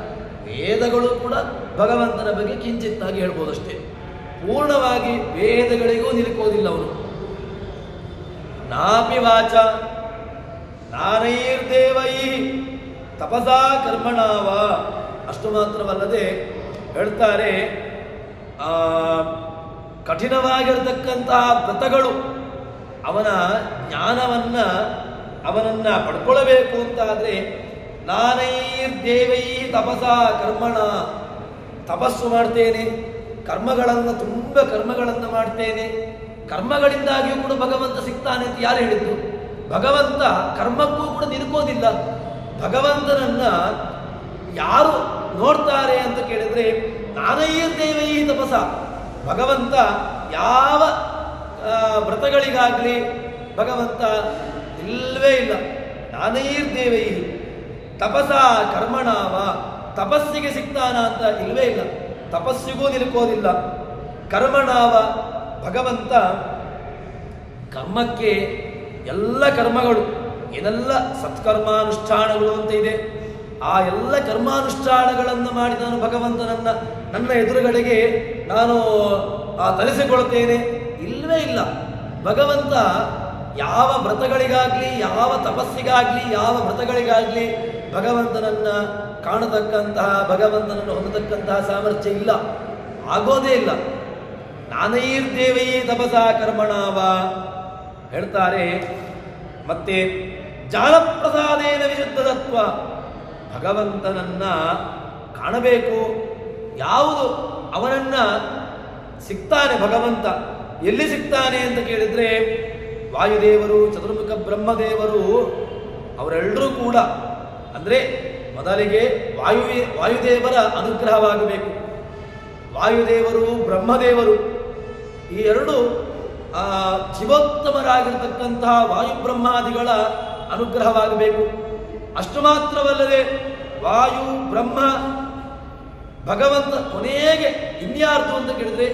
ವೇದಗಳು ಕೂಡ ಭಗವಂತನ ಬಗ್ಗೆ ಕಿಂಚಿತ್ತಾಗಿ ಹೇಳ್ಬೋದಷ್ಟೇ, ಪೂರ್ಣವಾಗಿ ವೇದಗಳಿಗೂ ನಿಲುಕೋದಿಲ್ಲ ಅವನು. ನಾಪಿ ವಾಚ ನಾನೈರ್ದೇವೈ ತಪಸಾ ಕರ್ಮಣಾವ. ಅಷ್ಟು ಮಾತ್ರವಲ್ಲದೆ ಹೇಳ್ತಾರೆ, ಕಠಿಣವಾಗಿರತಕ್ಕಂತಹ ವ್ರತಗಳು ಅವನ ಅವನನ್ನ ಪಡ್ಕೊಳ್ಬೇಕು ಅಂತಾದ್ರೆ ನಾನೈರ್ದೇವೈ ತಪಸಾ ಕರ್ಮಣ, ತಪಸ್ಸು ಮಾಡ್ತೇನೆ, ತುಂಬ ಕರ್ಮಗಳನ್ನು ಮಾಡ್ತೇನೆ, ಕರ್ಮಗಳಿಂದಾಗಿಯೂ ಕೂಡ ಭಗವಂತ ಸಿಗ್ತಾನೆ ಅಂತ ಯಾರು ಹೇಳಿದ್ದು? ಭಗವಂತ ಕರ್ಮಕ್ಕೂ ಕೂಡ ನಿಲುಕೋದಿಲ್ಲ. ಭಗವಂತನನ್ನ ಯಾರು ನೋಡ್ತಾರೆ ಅಂತ ಕೇಳಿದ್ರೆ ನಾನೈರ್ದೇವೈ ತಪಸ, ಭಗವಂತ ಯಾವ ವ್ರತಗಳಿಗಾಗ್ಲಿ ಭಗವಂತ ಇಲ್ಲವೇ ಇಲ್ಲ. ನಾನೈರ್ದೇವೈ ತಪಸ ಕರ್ಮಣಾವ, ತಪಸ್ಸಿಗೆ ಸಿಗ್ತಾನ ಅಂತ ಇಲ್ಲವೇ ಇಲ್ಲ, ತಪಸ್ಸಿಗೂ ನಿಲುಕೋದಿಲ್ಲ. ಕರ್ಮಣಾವ, ಭಗವಂತ ಕರ್ಮಕ್ಕೆ ಎಲ್ಲ ಕರ್ಮಗಳು ಏನೆಲ್ಲ ಸತ್ಕರ್ಮಾನುಷ್ಠಾನಗಳು ಅಂತ ಇದೆ, ಆ ಎಲ್ಲ ಕರ್ಮಾನುಷ್ಠಾನಗಳನ್ನು ಮಾಡಿ ನಾನು ಭಗವಂತನನ್ನ ನನ್ನ ಎದುರುಗಡೆಗೆ ನಾನು ತರಿಸಿಕೊಳ್ತೇನೆ, ಇಲ್ಲವೇ ಇಲ್ಲ. ಭಗವಂತ ಯಾವ ವ್ರತಗಳಿಗಾಗ್ಲಿ, ಯಾವ ತಪಸ್ಸಿಗಾಗ್ಲಿ, ಯಾವ ವ್ರತಗಳಿಗಾಗ್ಲಿ ಭಗವಂತನನ್ನ ಕಾಣತಕ್ಕಂತಹ, ಭಗವಂತನನ್ನು ಹೊಂದತಕ್ಕಂತಹ ಸಾಮರ್ಥ್ಯ ಇಲ್ಲ, ಆಗೋದೇ ಇಲ್ಲ. ನಾನೈರ್ದೇವೈ ತಪಸಾ ಕರ್ಮಣಾವ ಹೇಳ್ತಾರೆ. ಮತ್ತೆ ಜಾನಪ್ರಸಾದೇನ ವಿಶುದ್ಧತತ್ವ, ಭಗವಂತನನ್ನ ಕಾಣಬೇಕು. ಯಾವುದು ಅವನನ್ನ ಸಿಗ್ತಾನೆ ಭಗವಂತ, ಎಲ್ಲಿ ಸಿಗ್ತಾನೆ ಅಂತ ಕೇಳಿದ್ರೆ ವಾಯುದೇವರು, ಚತುರ್ಮುಖ ಬ್ರಹ್ಮದೇವರು ಅವರೆಲ್ಲರೂ ಕೂಡ, ಅಂದ್ರೆ ಮೊದಲಿಗೆ ವಾಯುದೇವರ ಅನುಗ್ರಹವಾಗಬೇಕು. ವಾಯುದೇವರು ಬ್ರಹ್ಮದೇವರು ಈ ಎರಡು ಜೀವೋತ್ತಮರಾಗಿರ್ತಕ್ಕಂತಹ ವಾಯುಬ್ರಹ್ಮಾದಿಗಳ ಅನುಗ್ರಹವಾಗಬೇಕು. ಅಷ್ಟು ಮಾತ್ರವಲ್ಲದೆ ವಾಯು ಬ್ರಹ್ಮ ಭಗವಂತ ಕೊನೆಗೆ ಇನ್ಯಾರ್ದು ಅಂತ ಕೇಳಿದ್ರೆ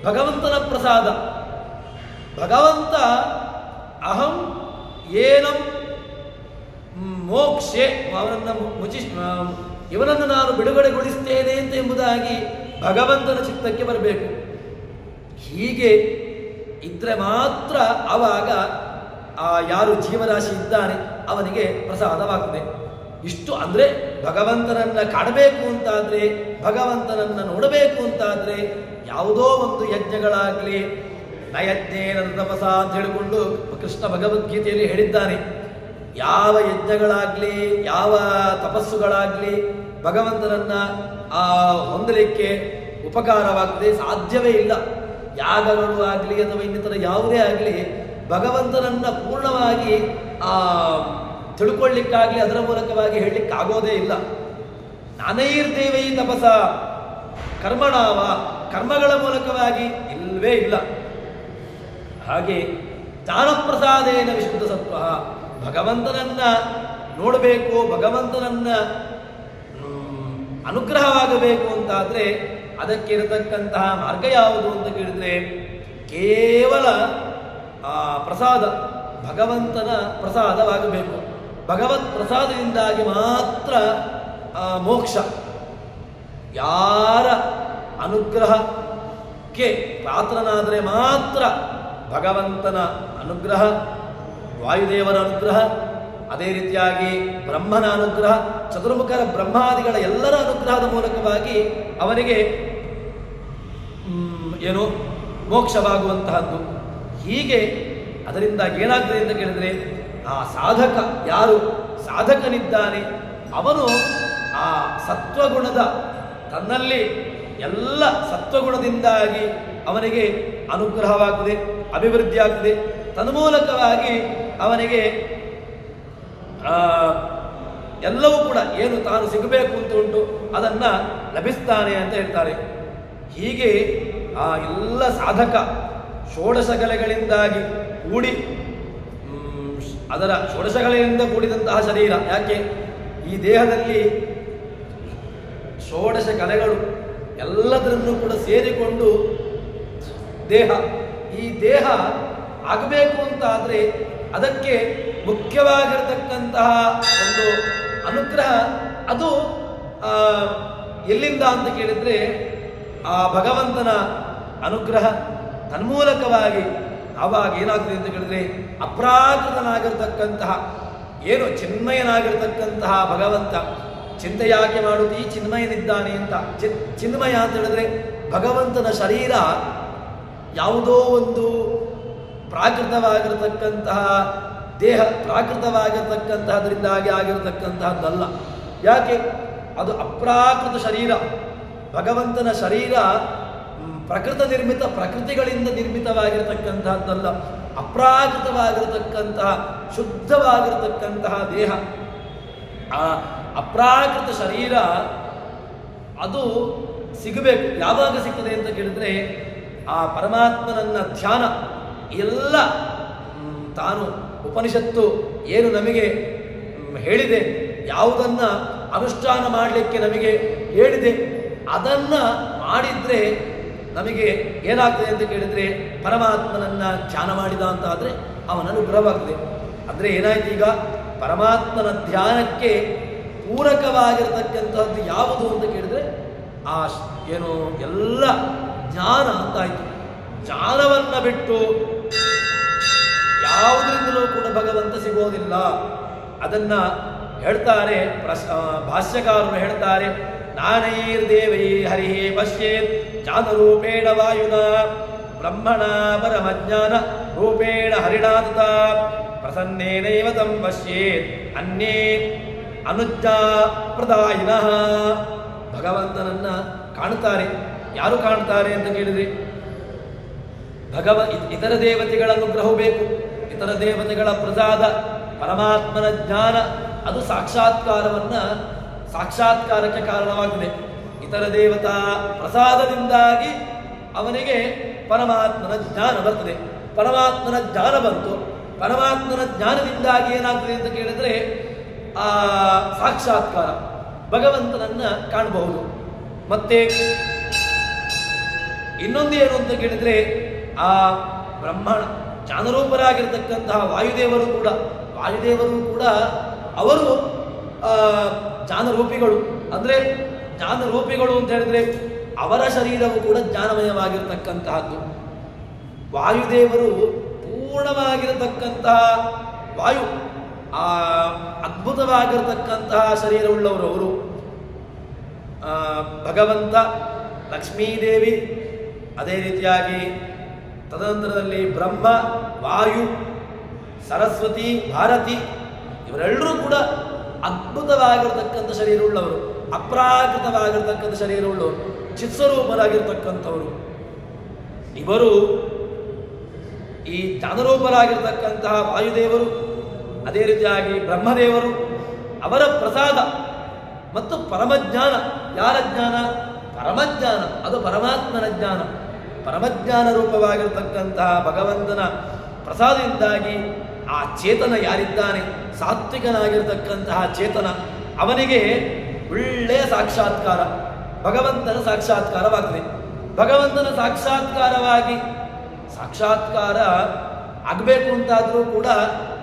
ಭಗವಂತನ ಪ್ರಸಾದ. ಭಗವಂತ ಅಹಂ ಏನಂ ಮೋಕ್ಷೆ, ಇವನನ್ನು ನಾನು ಬಿಡುಗಡೆಗೊಳಿಸ್ತೇನೆ ಅಂತ ಎಂಬುದಾಗಿ ಭಗವಂತನ ಚಿತ್ತಕ್ಕೆ ಬರಬೇಕು. ಹೀಗೆ ಇದ್ರೆ ಮಾತ್ರ ಆವಾಗ ಯಾರು ಜೀವರಾಶಿ ಇದ್ದಾನೆ ಅವನಿಗೆ ಪ್ರಸಾದವಾಗ್ತದೆ. ಇಷ್ಟು ಅಂದ್ರೆ ಭಗವಂತನನ್ನ ಕಾಣಬೇಕು ಅಂತಾದ್ರೆ, ಭಗವಂತನನ್ನ ನೋಡಬೇಕು ಅಂತಾದ್ರೆ ಯಾವುದೋ ಒಂದು ಯಜ್ಞಗಳಾಗ್ಲಿ, ನಯಜ್ಞೇನ ತಪಸ ಅಂತ ಹೇಳಿಕೊಂಡು ಕೃಷ್ಣ ಭಗವದ್ಗೀತೆಯಲ್ಲಿ ಹೇಳಿದ್ದಾನೆ. ಯಾವ ಯಜ್ಞಗಳಾಗ್ಲಿ, ಯಾವ ತಪಸ್ಸುಗಳಾಗ್ಲಿ ಭಗವಂತನನ್ನ ಹೊಂದಲಿಕ್ಕೆ ಉಪಕಾರವಾಗದೆ ಸಾಧ್ಯವೇ ಇಲ್ಲ. ಯಾಗಗಳು ಆಗಲಿ ಅಥವಾ ಇನ್ನಿತರ ಯಾವುದೇ ಆಗಲಿ ಭಗವಂತನನ್ನ ಪೂರ್ಣವಾಗಿ ತಿಳ್ಕೊಳ್ಳಿಕ್ಕಾಗ್ಲಿ ಅದರ ಮೂಲಕವಾಗಿ ಹೇಳಲಿಕ್ಕಾಗೋದೇ ಇಲ್ಲ. ನಾನೈರ್ದೇವೈ ತಪಸ ಕರ್ಮಣಾವ, ಕರ್ಮಗಳ ಮೂಲಕವಾಗಿ ಇಲ್ಲವೇ ಇಲ್ಲ. ಹಾಗೆ ಜ್ಞಾನಪ್ರಸಾದೇನ ವಿಶುದ್ಧ ಸತ್ವ, ಭಗವಂತನನ್ನ ನೋಡಬೇಕು, ಭಗವಂತನನ್ನ ಅನುಗ್ರಹವಾಗಬೇಕು ಅಂತಾದ್ರೆ ಅದಕ್ಕೆ ಇರತಕ್ಕಂತಹ ಮಾರ್ಗ ಯಾವುದು ಅಂತ ಕೇಳಿದ್ರೆ ಕೇವಲ ಪ್ರಸಾದ, ಭಗವಂತನ ಪ್ರಸಾದವಾಗಬೇಕು. ಭಗವತ್ ಪ್ರಸಾದದಿಂದಾಗಿ ಮಾತ್ರ ಮೋಕ್ಷ. ಯಾರ ಅನುಗ್ರಹಕ್ಕೆ ಪಾತ್ರನಾದರೆ ಮಾತ್ರ ಭಗವಂತನ ಅನುಗ್ರಹ, ವಾಯುದೇವರ ಅನುಗ್ರಹ, ಅದೇ ರೀತಿಯಾಗಿ ಬ್ರಹ್ಮನ ಅನುಗ್ರಹ, ಚತುರ್ಮುಖರ ಬ್ರಹ್ಮಾದಿಗಳ ಎಲ್ಲರ ಅನುಗ್ರಹದ ಮೂಲಕವಾಗಿ ಅವನಿಗೆ ಏನು ಮೋಕ್ಷವಾಗುವಂತಹದ್ದು. ಹೀಗೆ ಅದರಿಂದ ಏನಾಗ್ತದೆ ಅಂತ ಕೇಳಿದ್ರೆ ಆ ಸಾಧಕ, ಯಾರು ಸಾಧಕನಿದ್ದಾನೆ ಅವನು ಆ ಸತ್ವಗುಣದ, ತನ್ನಲ್ಲಿ ಎಲ್ಲ ಸತ್ವಗುಣದಿಂದಾಗಿ ಅವನಿಗೆ ಅನುಗ್ರಹವಾಗುತ್ತದೆ, ಅಭಿವೃದ್ಧಿ ಆಗ್ತದೆ. ತನ್ಮೂಲಕವಾಗಿ ಅವನಿಗೆ ಎಲ್ಲವೂ ಕೂಡ ಏನು ತಾನು ಸಿಗಬೇಕು ಅಂತ ಉಂಟು ಅದನ್ನ ಲಭಿಸ್ತಾನೆ ಅಂತ ಹೇಳ್ತಾರೆ. ಹೀಗೆ ಆ ಎಲ್ಲ ಸಾಧಕ ಷೋಡಶ ಕಲೆಗಳಿಂದಾಗಿ ಕೂಡಿ, ಅದರ ಷೋಡಶ ಕಲೆಯಿಂದ ಕೂಡಿದಂತಹ ಶರೀರ. ಯಾಕೆ ಈ ದೇಹದಲ್ಲಿ ಷೋಡಶ ಕಲೆಗಳು ಎಲ್ಲದರನ್ನು ಕೂಡ ಸೇರಿಕೊಂಡು ದೇಹ, ಈ ದೇಹ ಆಗಬೇಕು ಅಂತ ಆದರೆ ಅದಕ್ಕೆ ಮುಖ್ಯವಾಗಿರತಕ್ಕಂತಹ ಒಂದು ಅನುಗ್ರಹ ಅದು ಎಲ್ಲಿಂದ ಅಂತ ಕೇಳಿದ್ರೆ ಆ ಭಗವಂತನ ಅನುಗ್ರಹ ತನ್ಮೂಲಕವಾಗಿ ಆವಾಗ ಏನಾಗ್ತದೆ ಅಂತ ಕೇಳಿದ್ರೆ ಅಪ್ರಾಕೃತನಾಗಿರ್ತಕ್ಕಂತಹ ಏನು ಚಿನ್ಮಯನಾಗಿರ್ತಕ್ಕಂತಹ ಭಗವಂತ ಚಿಂತೆ ಯಾಕೆ ಮಾಡುತ್ತೀ ಚಿನ್ಮಯನಿದ್ದಾನೆ ಅಂತ. ಚಿನ್ಮಯ ಅಂತ ಹೇಳಿದ್ರೆ ಭಗವಂತನ ಶರೀರ ಯಾವುದೋ ಒಂದು ಪ್ರಾಕೃತವಾಗಿರತಕ್ಕಂತಹ ದೇಹ ಪ್ರಾಕೃತವಾಗಿರ್ತಕ್ಕಂತಹದ್ರಿಂದಾಗಿ ಆಗಿರತಕ್ಕಂತಹದ್ದಲ್ಲ. ಯಾಕೆ? ಅದು ಅಪ್ರಾಕೃತ ಶರೀರ. ಭಗವಂತನ ಶರೀರ ಪ್ರಕೃತ ನಿರ್ಮಿತ ಪ್ರಕೃತಿಗಳಿಂದ ನಿರ್ಮಿತವಾಗಿರತಕ್ಕಂತಹದ್ದಲ್ಲ. ಅಪ್ರಾಕೃತವಾಗಿರತಕ್ಕಂತಹ ಶುದ್ಧವಾಗಿರತಕ್ಕಂತಹ ದೇಹ. ಆ ಅಪ್ರಾಕೃತ ಶರೀರ ಅದು ಸಿಗಬೇಕು. ಯಾವಾಗ ಸಿಗ್ತದೆ ಅಂತ ಕೇಳಿದ್ರೆ ಆ ಪರಮಾತ್ಮನನ್ನ ಧ್ಯಾನ ಎಲ್ಲ ತಾನು ಉಪನಿಷತ್ತು ಏನು ನಮಗೆ ಹೇಳಿದೆ, ಯಾವುದನ್ನ ಅನುಷ್ಠಾನ ಮಾಡಲಿಕ್ಕೆ ನಮಗೆ ಹೇಳಿದೆ, ಅದನ್ನ ಮಾಡಿದ್ರೆ ನಮಗೆ ಏನಾಗ್ತದೆ ಅಂತ ಕೇಳಿದ್ರೆ ಪರಮಾತ್ಮನನ್ನ ಧ್ಯಾನ ಮಾಡಿದ ಅಂತ ಆದರೆ ಅವನ ಅನುಗ್ರಹವಾಗ್ತದೆ. ಅಂದರೆ ಏನಾಯ್ತು, ಈಗ ಪರಮಾತ್ಮನ ಧ್ಯಾನಕ್ಕೆ ಪೂರಕವಾಗಿರತಕ್ಕಂಥದ್ದು ಯಾವುದು ಅಂತ ಕೇಳಿದ್ರೆ ಆ ಏನು ಎಲ್ಲ ಜ್ಞಾನ ಅಂತಾಯ್ತು. ಜ್ಞಾನವನ್ನ ಬಿಟ್ಟು ಯಾವುದರಿಂದಲೂ ಕೂಡ ಭಗವಂತ ಸಿಗೋದಿಲ್ಲ. ಅದನ್ನ ಹೇಳ್ತಾರೆ ಭಾಷ್ಯಕಾರರು ಹೇಳ್ತಾರೆ, ನಾನೈರ್ದೇವೈ ಹರಿ ಪಶ್ಯೇತ್ ಜ್ಞಾನರೂಪೇಣ ವಾಯುನ ಬ್ರಹ್ಮಣ ಪರಮಜ್ಞಾನ ರೂಪೇಣ ಹರಿಣಾತ ಪ್ರಸನ್ನೇನೈವ ತಂ ಪಶ್ಯೇತ್ ಅನ್ಯೇ ಅನುಜ್ಞಾ ಪ್ರದಾಯಿನಃ. ಭಗವಂತನನ್ನ ಕಾಣ್ತಾರೆ. ಯಾರು ಕಾಣ್ತಾರೆ ಅಂತ ಕೇಳಿದ್ರೆ ಇತರ ದೇವತೆಗಳ ಅನುಗ್ರಹ ಬೇಕು, ಇತರ ದೇವತೆಗಳ ಪ್ರಸಾದ, ಪರಮಾತ್ಮನ ಜ್ಞಾನ ಅದು ಸಾಕ್ಷಾತ್ಕಾರಕ್ಕೆ ಕಾರಣವಾಗಿದೆ. ಇತರ ದೇವತಾ ಪ್ರಸಾದದಿಂದಾಗಿ ಅವನಿಗೆ ಪರಮಾತ್ಮನ ಜ್ಞಾನ ಬರ್ತದೆ. ಪರಮಾತ್ಮನ ಜ್ಞಾನ ಬಂತು. ಪರಮಾತ್ಮನ ಜ್ಞಾನದಿಂದಾಗಿ ಏನಾಗ್ತದೆ ಅಂತ ಕೇಳಿದ್ರೆ ಆ ಸಾಕ್ಷಾತ್ಕಾರ, ಭಗವಂತನನ್ನ ಕಾಣಬಹುದು. ಮತ್ತೆ ಇನ್ನೊಂದು ಏನು ಅಂತ ಕೇಳಿದ್ರೆ ಆ ಬ್ರಹ್ಮಣ ಜ್ಞಾನರೂಪರಾಗಿರ್ತಕ್ಕಂತಹ ವಾಯುದೇವರು ಕೂಡ ಅವರು ಜ್ಞಾನರೂಪಿಗಳು. ಅಂದ್ರೆ ಜ್ಞಾನರೂಪಿಗಳು ಅಂತ ಹೇಳಿದ್ರೆ ಅವರ ಶರೀರವು ಕೂಡ ಜ್ಞಾನಮಯವಾಗಿರತಕ್ಕಂತಹದ್ದು. ವಾಯುದೇವರು ಪೂರ್ಣವಾಗಿರತಕ್ಕಂತಹ ವಾಯು, ಆ ಅದ್ಭುತವಾಗಿರತಕ್ಕಂತಹ ಶರೀರವುಳ್ಳವರು ಅವರು. ಭಗವಂತ, ಲಕ್ಷ್ಮೀದೇವಿ, ಅದೇ ರೀತಿಯಾಗಿ ತದನಂತರದಲ್ಲಿ ಬ್ರಹ್ಮ, ವಾಯು, ಸರಸ್ವತಿ, ಭಾರತಿ ಇವರೆಲ್ಲರೂ ಕೂಡ ಅದ್ಭುತವಾಗಿರತಕ್ಕಂಥ ಶರೀರವುಳ್ಳವರು, ಅಪ್ರಾಕೃತವಾಗಿರತಕ್ಕಂಥ ಶರೀರವುಳ್ಳವರು, ಚಿತ್ಸ್ವರೂಪರಾಗಿರ್ತಕ್ಕಂಥವರು. ಇವರು ಈ ಜ್ಞಾನರೂಪರಾಗಿರ್ತಕ್ಕಂತಹ ವಾಯುದೇವರು, ಅದೇ ರೀತಿಯಾಗಿ ಬ್ರಹ್ಮದೇವರು, ಅವರ ಪ್ರಸಾದ ಮತ್ತು ಪರಮಜ್ಞಾನ. ಯಾರ ಜ್ಞಾನ? ಪರಮಜ್ಞಾನ. ಅದು ಪರಮಾತ್ಮನ ಜ್ಞಾನ. ಪರಮಜ್ಞಾನ ರೂಪವಾಗಿರತಕ್ಕಂತಹ ಭಗವಂತನ ಪ್ರಸಾದದಿಂದಾಗಿ ಆ ಚೇತನ ಯಾರಿದ್ದಾನೆ, ಸಾತ್ವಿಕನಾಗಿರ್ತಕ್ಕಂತಹ ಚೇತನ, ಅವನಿಗೆ ಒಳ್ಳೆಯ ಸಾಕ್ಷಾತ್ಕಾರ, ಭಗವಂತನ ಸಾಕ್ಷಾತ್ಕಾರವಾಗ್ತದೆ. ಭಗವಂತನ ಸಾಕ್ಷಾತ್ಕಾರ ಆಗಬೇಕು ಅಂತಾದರೂ ಕೂಡ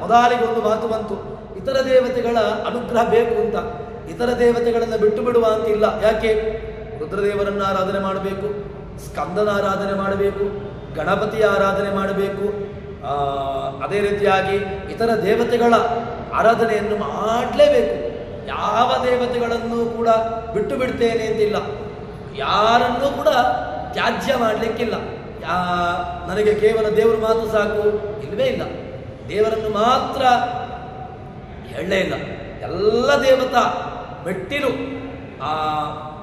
ಮೊದಲಿಗೊಂದು ಮಾತು ಬಂತು, ಇತರ ದೇವತೆಗಳ ಅನುಗ್ರಹ ಬೇಕು ಅಂತ. ಇತರ ದೇವತೆಗಳನ್ನು ಬಿಟ್ಟು ಬಿಡುವ ಅಂತ ಇಲ್ಲ. ಯಾಕೆ? ರುದ್ರದೇವರನ್ನ ಆರಾಧನೆ ಮಾಡಬೇಕು, ಸ್ಕಂದನ ಆರಾಧನೆ ಮಾಡಬೇಕು, ಗಣಪತಿಯ ಆರಾಧನೆ ಮಾಡಬೇಕು, ಅದೇ ರೀತಿಯಾಗಿ ಇತರ ದೇವತೆಗಳ ಆರಾಧನೆಯನ್ನು ಮಾಡಲೇಬೇಕು. ಯಾವ ದೇವತೆಗಳನ್ನು ಕೂಡ ಬಿಟ್ಟು ಬಿಡ್ತೇನೆ ಅಂತಿಲ್ಲ, ಯಾರನ್ನೂ ಕೂಡ ತ್ಯಾಜ್ಯ ಮಾಡಲಿಕ್ಕಿಲ್ಲ. ನನಗೆ ಕೇವಲ ದೇವರು ಮಾತ್ರ ಸಾಕು ಇಲ್ಲವೇ ಇಲ್ಲ. ದೇವರನ್ನು ಮಾತ್ರ ಹೇಳಲೇ ಇಲ್ಲ. ಎಲ್ಲ ದೇವತಾ ಮೆಟ್ಟಿಲು ಆ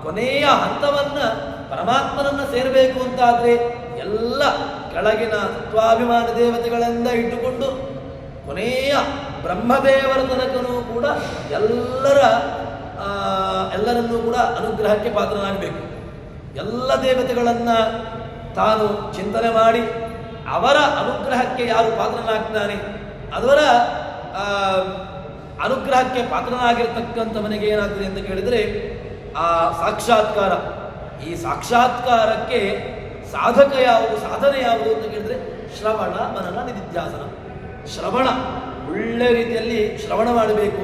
ಕೊನೆಯ ಹಂತವನ್ನ ಪರಮಾತ್ಮನನ್ನ ಸೇರಬೇಕು ಅಂತಾದ್ರೆ ಎಲ್ಲ ಕೆಳಗಿನ ತತ್ವಾಭಿಮಾನ ದೇವತೆಗಳಿಂದ ಇಟ್ಟುಕೊಂಡು ಕೊನೆಯ ಬ್ರಹ್ಮದೇವರ ತನಕನೂ ಕೂಡ ಎಲ್ಲರನ್ನೂ ಕೂಡ ಅನುಗ್ರಹಕ್ಕೆ ಪಾತ್ರನಾಗಬೇಕು. ಎಲ್ಲ ದೇವತೆಗಳನ್ನ ತಾನು ಚಿಂತನೆ ಮಾಡಿ ಅವರ ಅನುಗ್ರಹಕ್ಕೆ ಯಾರು ಪಾತ್ರನಾಗ್ತಾನೆ, ಅವರ ಅನುಗ್ರಹಕ್ಕೆ ಪಾತ್ರನಾಗಿರ್ತಕ್ಕಂಥವನಿಗೆ ಏನಾಗ್ತದೆ ಅಂತ ಕೇಳಿದರೆ ಆ ಸಾಕ್ಷಾತ್ಕಾರ. ಈ ಸಾಕ್ಷಾತ್ಕಾರಕ್ಕೆ ಸಾಧಕ ಯಾವುದು, ಸಾಧನೆ ಯಾವುದು ಅಂತ ಕೇಳಿದ್ರೆ ಶ್ರವಣ, ಮನನ, ನಿಧಿಧ್ಯಾಸನ. ಶ್ರವಣ ಒಳ್ಳೆ ರೀತಿಯಲ್ಲಿ ಶ್ರವಣ ಮಾಡಬೇಕು.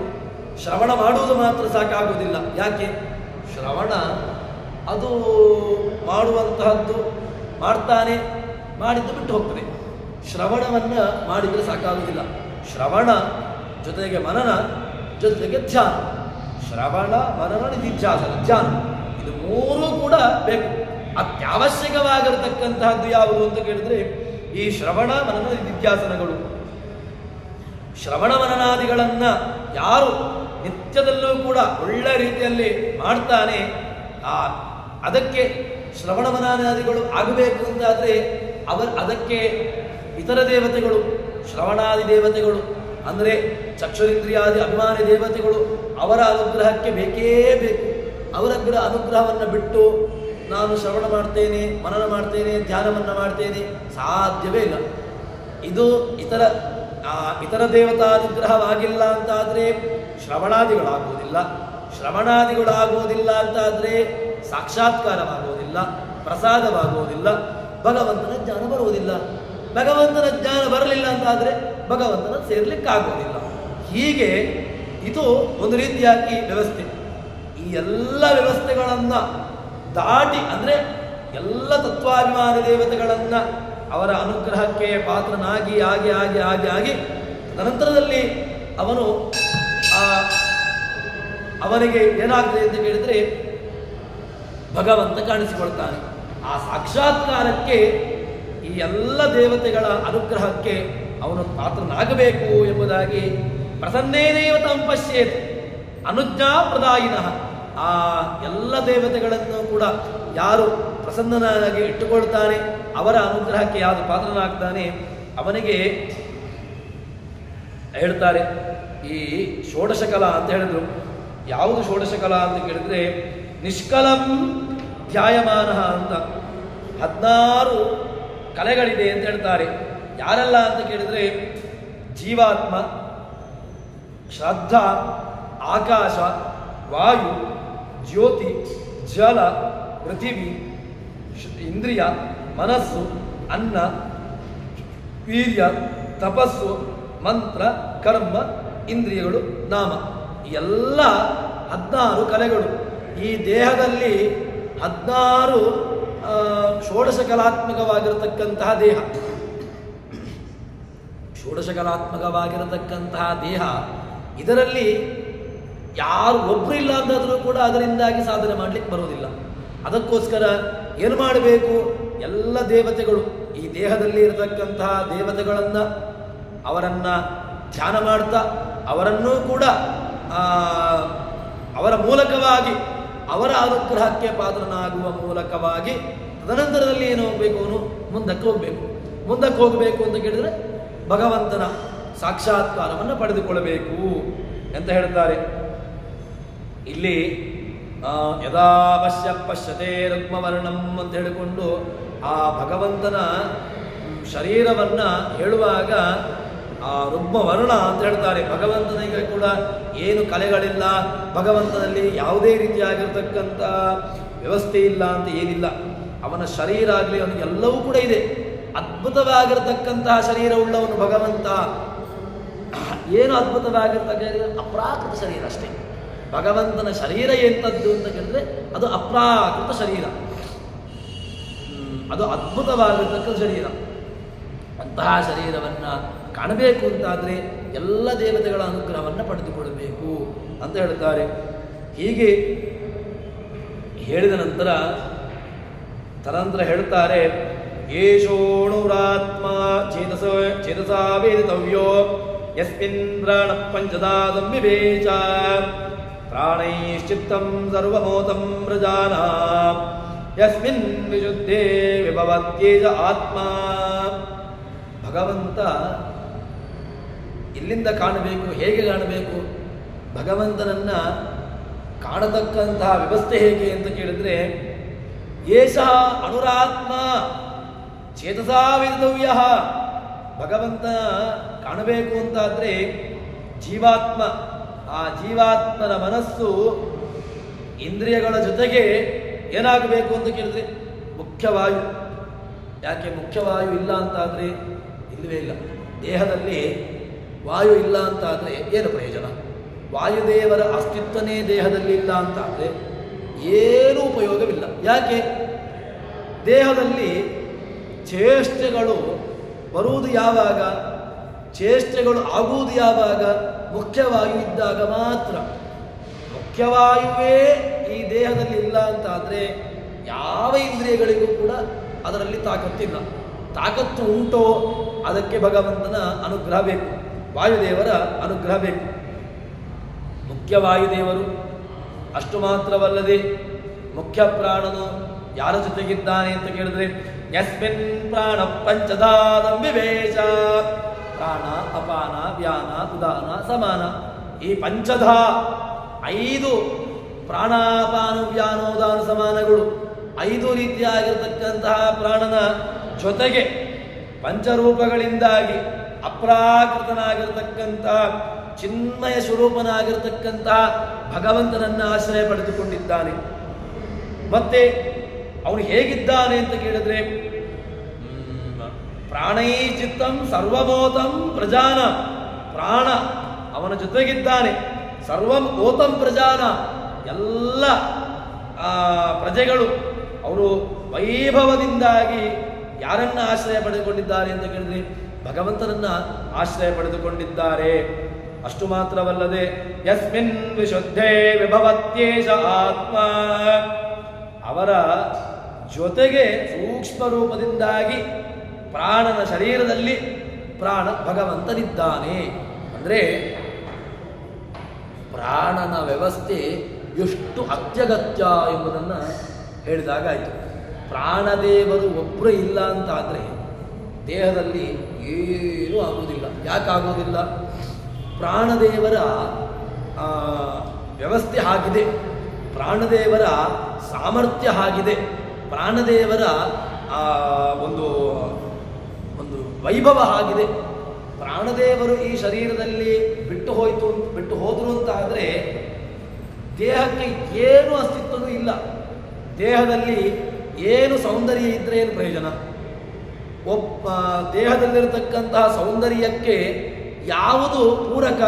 ಶ್ರವಣ ಮಾಡುವುದು ಮಾತ್ರ ಸಾಕಾಗುವುದಿಲ್ಲ. ಯಾಕೆ? ಶ್ರವಣ ಅದು ಮಾಡುವಂತಹದ್ದು ಮಾಡ್ತಾನೆ, ಮಾಡಿದ್ದು ಬಿಟ್ಟು ಹೋಗ್ತದೆ. ಶ್ರವಣವನ್ನು ಮಾಡಿದರೆ ಸಾಕಾಗುವುದಿಲ್ಲ. ಶ್ರವಣ ಜೊತೆಗೆ ಮನನ, ಜೊತೆಗೆ ಧ್ಯಾನ. ಶ್ರವಣ, ಮನನ, ನಿಧಿಧ್ಯಾಸನ, ಧ್ಯಾನ, ಇದು ಮೂರೂ ಕೂಡ ಬೇಕು. ಅತ್ಯವಶ್ಯಕವಾಗಿರತಕ್ಕಂತಹದ್ದು ಯಾವುದು ಅಂತ ಕೇಳಿದ್ರೆ ಈ ಶ್ರವಣ, ಮನನ, ನಿಧಿಧ್ಯಾಸನಗಳು. ಶ್ರವಣ ಮನನಾದಿಗಳನ್ನ ಯಾರು ನಿತ್ಯದಲ್ಲೂ ಕೂಡ ಒಳ್ಳೆ ರೀತಿಯಲ್ಲಿ ಮಾಡ್ತಾನೆ, ಅದಕ್ಕೆ ಶ್ರವಣ ಮನನಾದಿಗಳು ಆಗಬೇಕು ಅಂತಾದರೆ ಅದಕ್ಕೆ ಇತರ ದೇವತೆಗಳು, ಶ್ರವಣಾದಿ ದೇವತೆಗಳು ಅಂದರೆ ಚಕ್ಷುರಿಂದ್ರಿಯಾದಿ ಅಭಿಮಾನಿ ದೇವತೆಗಳು, ಅವರ ಅನುಗ್ರಹಕ್ಕೆ ಬೇಕೇ ಬೇಕು. ಅವರ ಅನುಗ್ರಹವನ್ನು ಬಿಟ್ಟು ನಾನು ಶ್ರವಣ ಮಾಡ್ತೇನೆ, ಮನನ ಮಾಡ್ತೇನೆ, ಧ್ಯಾನವನ್ನು ಮಾಡ್ತೇನೆ, ಸಾಧ್ಯವೇ ಇಲ್ಲ. ಇದು ಇತರ ದೇವತಾ ಅನುಗ್ರಹವಾಗಿಲ್ಲ ಅಂತಾದರೆ ಶ್ರವಣಾದಿಗಳಾಗುವುದಿಲ್ಲ. ಶ್ರವಣಾದಿಗಳಾಗುವುದಿಲ್ಲ ಅಂತಾದರೆ ಸಾಕ್ಷಾತ್ಕಾರವಾಗುವುದಿಲ್ಲ, ಪ್ರಸಾದವಾಗುವುದಿಲ್ಲ, ಭಗವಂತನ ಜ್ಞಾನ ಬರುವುದಿಲ್ಲ. ಭಗವಂತನ ಜ್ಞಾನ ಬರಲಿಲ್ಲ ಅಂತಾದರೆ ಭಗವಂತನ ಸೇರ್ಲಿಕ್ಕಾಗುವುದಿಲ್ಲ. ಹೀಗೆ ಇದು ಒಂದು ರೀತಿಯಾಗಿ ವ್ಯವಸ್ಥೆ. ಈ ಎಲ್ಲ ವ್ಯವಸ್ಥೆಗಳನ್ನು ದಾಟಿ ಅಂದರೆ ಎಲ್ಲ ತತ್ವಾಭಿಮಾನಿ ದೇವತೆಗಳನ್ನು ಅವರ ಅನುಗ್ರಹಕ್ಕೆ ಪಾತ್ರನಾಗಿ ಆಗಿ ನಂತರದಲ್ಲಿ ಅವನಿಗೆ ಏನಾಗ್ತದೆ ಅಂತ ಕೇಳಿದರೆ ಭಗವಂತ ಕಾಣಿಸಿಕೊಳ್ತಾನೆ. ಆ ಸಾಕ್ಷಾತ್ಕಾರಕ್ಕೆ ಈ ಎಲ್ಲ ದೇವತೆಗಳ ಅನುಗ್ರಹಕ್ಕೆ ಅವನು ಪಾತ್ರನಾಗಬೇಕು ಎಂಬುದಾಗಿ ಪ್ರಸನ್ನೇನೇವ ತಂ ಪಶ್ಯೇತ್ ಅನುಜ್ಞಾ ಪ್ರದಾಯಿನಃ. ಆ ಎಲ್ಲ ದೇವತೆಗಳನ್ನು ಕೂಡ ಯಾರು ಪ್ರಸನ್ನನಾಗಿ ಇಟ್ಟುಕೊಳ್ತಾನೆ, ಅವರ ಅನುಗ್ರಹಕ್ಕೆ ಯಾರು ಪಾತ್ರನಾಗ್ತಾನೆ, ಅವನಿಗೆ ಹೇಳ್ತಾರೆ ಈ ಷೋಡಶಕಲಾ ಅಂತ ಹೇಳಿದ್ರು. ಯಾವುದು ಷೋಡಶಕಲಾ ಅಂತ ಕೇಳಿದ್ರೆ ನಿಷ್ಕಲಂ ಧ್ಯಾಯಮಾನ ಅಂತ 16 ಕಲೆಗಳಿದೆ ಅಂತ ಹೇಳ್ತಾರೆ. ಯಾರೆಲ್ಲ ಅಂತ ಕೇಳಿದ್ರೆ ಜೀವಾತ್ಮ, ಶ್ರದ್ಧಾ, ಆಕಾಶ, ವಾಯು, ಜ್ಯೋತಿ, ಜಲ, ಪೃಥಿವಿ, ಇಂದ್ರಿಯ, ಮನಸ್ಸು, ಅನ್ನ, ವೀರ್ಯ, ತಪಸ್ಸು, ಮಂತ್ರ, ಕರ್ಮ, ಇಂದ್ರಿಯಗಳು, ನಾಮ. ಎಲ್ಲ 16 ಕಲೆಗಳು. ಈ ದೇಹದಲ್ಲಿ 16 ಷೋಡಶಕಲಾತ್ಮಕವಾಗಿರತಕ್ಕಂತಹ ದೇಹ. ಷೋಡಶಕಲಾತ್ಮಕವಾಗಿರತಕ್ಕಂತಹ ದೇಹ, ಇದರಲ್ಲಿ ಯಾರು ಒಬ್ಬರು ಇಲ್ಲ ಅಂತಾದರೂ ಕೂಡ ಅದರಿಂದಾಗಿ ಸಾಧನೆ ಮಾಡಲಿಕ್ಕೆ ಬರೋದಿಲ್ಲ. ಅದಕ್ಕೋಸ್ಕರ ಏನು ಮಾಡಬೇಕು? ಎಲ್ಲ ದೇವತೆಗಳು, ಈ ದೇಹದಲ್ಲಿ ಇರತಕ್ಕಂತಹ ದೇವತೆಗಳನ್ನು ಅವರನ್ನು ಧ್ಯಾನ ಮಾಡ್ತಾ ಅವರನ್ನೂ ಕೂಡ ಅವರ ಮೂಲಕವಾಗಿ ಅವರ ಅನುಗ್ರಹಕ್ಕೆ ಪಾತ್ರನಾಗುವ ಮೂಲಕವಾಗಿ ತದನಂತರದಲ್ಲಿ ಏನು ಹೋಗಬೇಕು? ಅವನು ಮುಂದಕ್ಕೆ ಹೋಗಬೇಕು. ಮುಂದಕ್ಕೆ ಹೋಗಬೇಕು ಅಂತ ಕೇಳಿದರೆ ಭಗವಂತನ ಸಾಕ್ಷಾತ್ಕಾರವನ್ನು ಪಡೆದುಕೊಳ್ಳಬೇಕು ಅಂತ ಹೇಳ್ತಾರೆ. ಇಲ್ಲಿ ಯದಾ ಪಶ್ಯತೆ ರುಗ್ಮವರ್ಣಂ ಅಂತ ಹೇಳಿಕೊಂಡು ಆ ಭಗವಂತನ ಶರೀರವನ್ನು ಹೇಳುವಾಗ ಆ ರುಗ್ಮವರ್ಣ ಅಂತ ಹೇಳ್ತಾರೆ. ಭಗವಂತನಿಗೆ ಕೂಡ ಏನು ಕಲೆಗಳಿಲ್ಲ, ಭಗವಂತನಲ್ಲಿ ಯಾವುದೇ ರೀತಿಯಾಗಿರ್ತಕ್ಕಂಥ ವ್ಯವಸ್ಥೆ ಇಲ್ಲ ಅಂತ ಏನಿಲ್ಲ. ಅವನ ಶರೀರ ಆಗಲಿ ಅವನಿಗೆಲ್ಲವೂ ಕೂಡ ಇದೆ. ಅದ್ಭುತವಾಗಿರತಕ್ಕಂತಹ ಶರೀರ ಉಳ್ಳವನು ಭಗವಂತ. ಏನು ಅದ್ಭುತವಾಗಿರ್ತಕ್ಕ ಅಪ್ರಾಕೃತ ಶರೀರ ಅಷ್ಟೇ. ಭಗವಂತನ ಶರೀರ ಎಂಥದ್ದು ಅಂತ ಕೇಳಿದ್ರೆ ಅದು ಅಪ್ರಾಕೃತ ಶರೀರ, ಅದು ಅದ್ಭುತವಾಗಿರ್ತಕ್ಕ ಶರೀರ. ಅಂತಹ ಶರೀರವನ್ನು ಕಾಣಬೇಕು ಅಂತಾದರೆ ಎಲ್ಲ ದೇವತೆಗಳ ಅನುಗ್ರಹವನ್ನು ಪಡೆದುಕೊಳ್ಳಬೇಕು ಅಂತ ಹೇಳ್ತಾರೆ. ಹೀಗೆ ಹೇಳಿದ ನಂತರ ತದನಂತರ ಹೇಳ್ತಾರೆ ಏಷೋಣುರಾತ್ಮ ಚೇತಸಾ ವೇದಿತವ್ಯೋ ಯಸ್ಮಿನ್ ಪ್ರಾಣ ಪಂಚದಾ ಸಂವಿವೇಚ ಪ್ರಾಣೈಶ್ಚಿತ್ತಂ ಸರ್ವಮೋತಂ ಪ್ರಜಾನ ಯಸ್ಮಿನ್ ವಿಶುದ್ಧೇ ವಿಭವತ್ಯೇಜ ಆತ್ಮ. ಭಗವಂತ ಎಲ್ಲಿಂದ ಕಾಣಬೇಕು, ಹೇಗೆ ಕಾಣಬೇಕು, ಭಗವಂತನನ್ನ ಕಾಣತಕ್ಕಂತಹ ವ್ಯವಸ್ಥೆ ಹೇಗೆ ಅಂತ ಕೇಳಿದ್ರೆ ಏಷ ಅನುರಾತ್ಮ ಚೇತಸಾ ವೇದಿತವ್ಯ. ಭಗವಂತ ಕಾಣಬೇಕು ಅಂತಾದರೆ ಜೀವಾತ್ಮ, ಆ ಜೀವಾತ್ಮನ ಮನಸ್ಸು ಇಂದ್ರಿಯಗಳ ಜೊತೆಗೆ ಏನಾಗಬೇಕು ಅಂತ ಕೇಳಿದ್ರೆ ಮುಖ್ಯವಾಯು. ಯಾಕೆ ಮುಖ್ಯವಾಯು ಇಲ್ಲ ಅಂತಾದರೆ ಇಲ್ಲವೇ ಇಲ್ಲ. ದೇಹದಲ್ಲಿ ವಾಯು ಇಲ್ಲ ಅಂತ ಆದರೆ ಏನು ಪ್ರಯೋಜನ? ವಾಯುದೇವರ ಅಸ್ತಿತ್ವನೇ ದೇಹದಲ್ಲಿ ಇಲ್ಲ ಅಂತ ಆದರೆ ಏನೂ ಉಪಯೋಗವಿಲ್ಲ. ಯಾಕೆ? ದೇಹದಲ್ಲಿ ಚೇಷ್ಟೆಗಳು ಬರುವುದು ಯಾವಾಗ? ಚೇಷ್ಟೆಗಳು ಆಗುವುದು ಯಾವಾಗ? ಮುಖ್ಯವಾಯು ಇದ್ದಾಗ ಮಾತ್ರ. ಮುಖ್ಯವಾಯುವೇ ಈ ದೇಹದಲ್ಲಿ ಇಲ್ಲ ಅಂತ ಆದರೆ ಯಾವ ಇಂದ್ರಿಯಗಳಿಗೂ ಕೂಡ ಅದರಲ್ಲಿ ತಾಕತ್ತಿಲ್ಲ. ತಾಕತ್ತು ಉಂಟೋ ಅದಕ್ಕೆ ಭಗವಂತನ ಅನುಗ್ರಹ ಬೇಕು, ವಾಯುದೇವರ ಅನುಗ್ರಹ ಬೇಕು. ಮುಖ್ಯ ವಾಯುದೇವರು ಅಷ್ಟು ಮಾತ್ರವಲ್ಲದೆ ಮುಖ್ಯ ಪ್ರಾಣನು ಯಾರ ಜೊತೆಗಿದ್ದಾನೆ ಅಂತ ಕೇಳಿದ್ರೆ ಯಸ್ಮಿನ್ ಪ್ರಾಣ ಪಂಚಧಾನಂ ವಿವೇಶ. ಪ್ರಾಣ, ಅಪಾನ, ವ್ಯಾನ, ಉದಾನ, ಸಮಾನ, ಈ ಪಂಚಧಾ 5 ಪ್ರಾಣಾಪಾನ ವ್ಯಾನೋದಾನ ಸಮಾನಗಳು 5 ರೀತಿಯಾಗಿರತಕ್ಕಂತಹ ಪ್ರಾಣನ ಜೊತೆಗೆ ಪಂಚರೂಪಗಳಿಂದಾಗಿ ಅಪ್ರಾಕೃತನಾಗಿರತಕ್ಕಂತಹ ಚಿನ್ಮಯ ಸ್ವರೂಪನಾಗಿರತಕ್ಕಂತಹ ಭಗವಂತನನ್ನ ಆಶ್ರಯ ಪಡೆದುಕೊಂಡಿದ್ದಾನೆ. ಮತ್ತೆ ಅವನು ಹೇಗಿದ್ದಾನೆ ಅಂತ ಕೇಳಿದ್ರೆ ಪ್ರಾಣೈ ಚಿತ್ತಂ ಸರ್ವಮೋತಂ ಪ್ರಜಾನ. ಪ್ರಾಣ ಅವನ ಜೊತೆಗಿದ್ದಾನೆ. ಸರ್ವಂ ಓತಂ ಪ್ರಜಾನ, ಎಲ್ಲ ಪ್ರಜೆಗಳು ಅವರು ವೈಭವದಿಂದಾಗಿ ಯಾರನ್ನ ಆಶ್ರಯ ಪಡೆದುಕೊಂಡಿದ್ದಾರೆ ಅಂತ ಕೇಳಿದ್ರೆ ಭಗವಂತನನ್ನ ಆಶ್ರಯ ಪಡೆದುಕೊಂಡಿದ್ದಾರೆ. ಅಷ್ಟು ಮಾತ್ರವಲ್ಲದೆ ಯಸ್ಮಿನ್ ವಿಶುದ್ಧೇ ವಿಭವತ್ಯೇಷ ಆತ್ಮ. ಅವರ ಜೊತೆಗೆ ಸೂಕ್ಷ್ಮ ರೂಪದಿಂದಾಗಿ ಪ್ರಾಣನ ಶರೀರದಲ್ಲಿ ಪ್ರಾಣ ಭಗವಂತನಿದ್ದಾನೆ. ಅಂದರೆ ಪ್ರಾಣನ ವ್ಯವಸ್ಥೆ ಎಷ್ಟು ಅತ್ಯಗತ್ಯ ಎಂಬುದನ್ನು ಹೇಳಿದಾಗಾಯಿತು. ಪ್ರಾಣದೇವರು ಒಬ್ಬರು ಇಲ್ಲ ಅಂತ ಆದರೆ ದೇಹದಲ್ಲಿ ಏನೂ ಆಗುವುದಿಲ್ಲ. ಯಾಕಾಗುವುದಿಲ್ಲ? ಪ್ರಾಣದೇವರ ವ್ಯವಸ್ಥೆ ಆಗಿದೆ, ಪ್ರಾಣದೇವರ ಸಾಮರ್ಥ್ಯ ಆಗಿದೆ, ಪ್ರಾಣದೇವರ ಒಂದು ಒಂದು ವೈಭವ ಆಗಿದೆ. ಪ್ರಾಣದೇವರು ಈ ಶರೀರದಲ್ಲಿ ಬಿಟ್ಟು ಹೋದರು ಅಂತ ಆದರೆ ದೇಹಕ್ಕೆ ಏನು ಅಸ್ತಿತ್ವವೂ ಇಲ್ಲ. ದೇಹದಲ್ಲಿ ಏನು ಸೌಂದರ್ಯ ಇದ್ರೆ ಏನು ಪ್ರಯೋಜನ? ದೇಹದಲ್ಲಿರತಕ್ಕಂತಹ ಸೌಂದರ್ಯಕ್ಕೆ ಯಾವುದು ಪೂರಕ?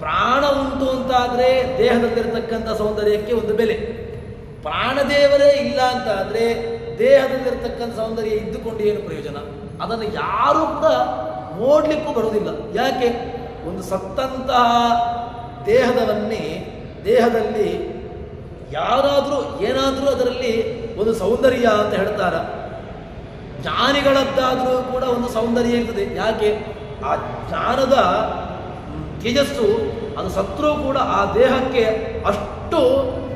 ಪ್ರಾಣ ಉಂಟು ಅಂತಾದರೆ ದೇಹದಲ್ಲಿರತಕ್ಕಂಥ ಸೌಂದರ್ಯಕ್ಕೆ ಒಂದು ಬೆಲೆ. ಪ್ರಾಣದೇವರೇ ಇಲ್ಲ ಅಂತ ಆದರೆ ದೇಹದಲ್ಲಿರ್ತಕ್ಕಂಥ ಸೌಂದರ್ಯ ಇದ್ದುಕೊಂಡು ಏನು ಪ್ರಯೋಜನ? ಅದನ್ನು ಯಾರೂ ಕೂಡ ನೋಡ್ಲಿಕ್ಕೂ ಬರುವುದಿಲ್ಲ. ಯಾಕೆ? ಒಂದು ಸತ್ತಂತಹ ದೇಹದಲ್ಲಿ ಯಾರಾದರೂ ಏನಾದರೂ ಅದರಲ್ಲಿ ಒಂದು ಸೌಂದರ್ಯ ಅಂತ ಹೇಳ್ತಾರ. ಜ್ಞಾನಿಗಳದ್ದಾದರೂ ಕೂಡ ಒಂದು ಸೌಂದರ್ಯ ಇರ್ತದೆ. ಯಾಕೆ? ಆ ಜ್ಞಾನದ ತೇಜಸ್ಸು ಅದು ಸತ್ರೂ ಕೂಡ ಆ ದೇಹಕ್ಕೆ ಅಷ್ಟು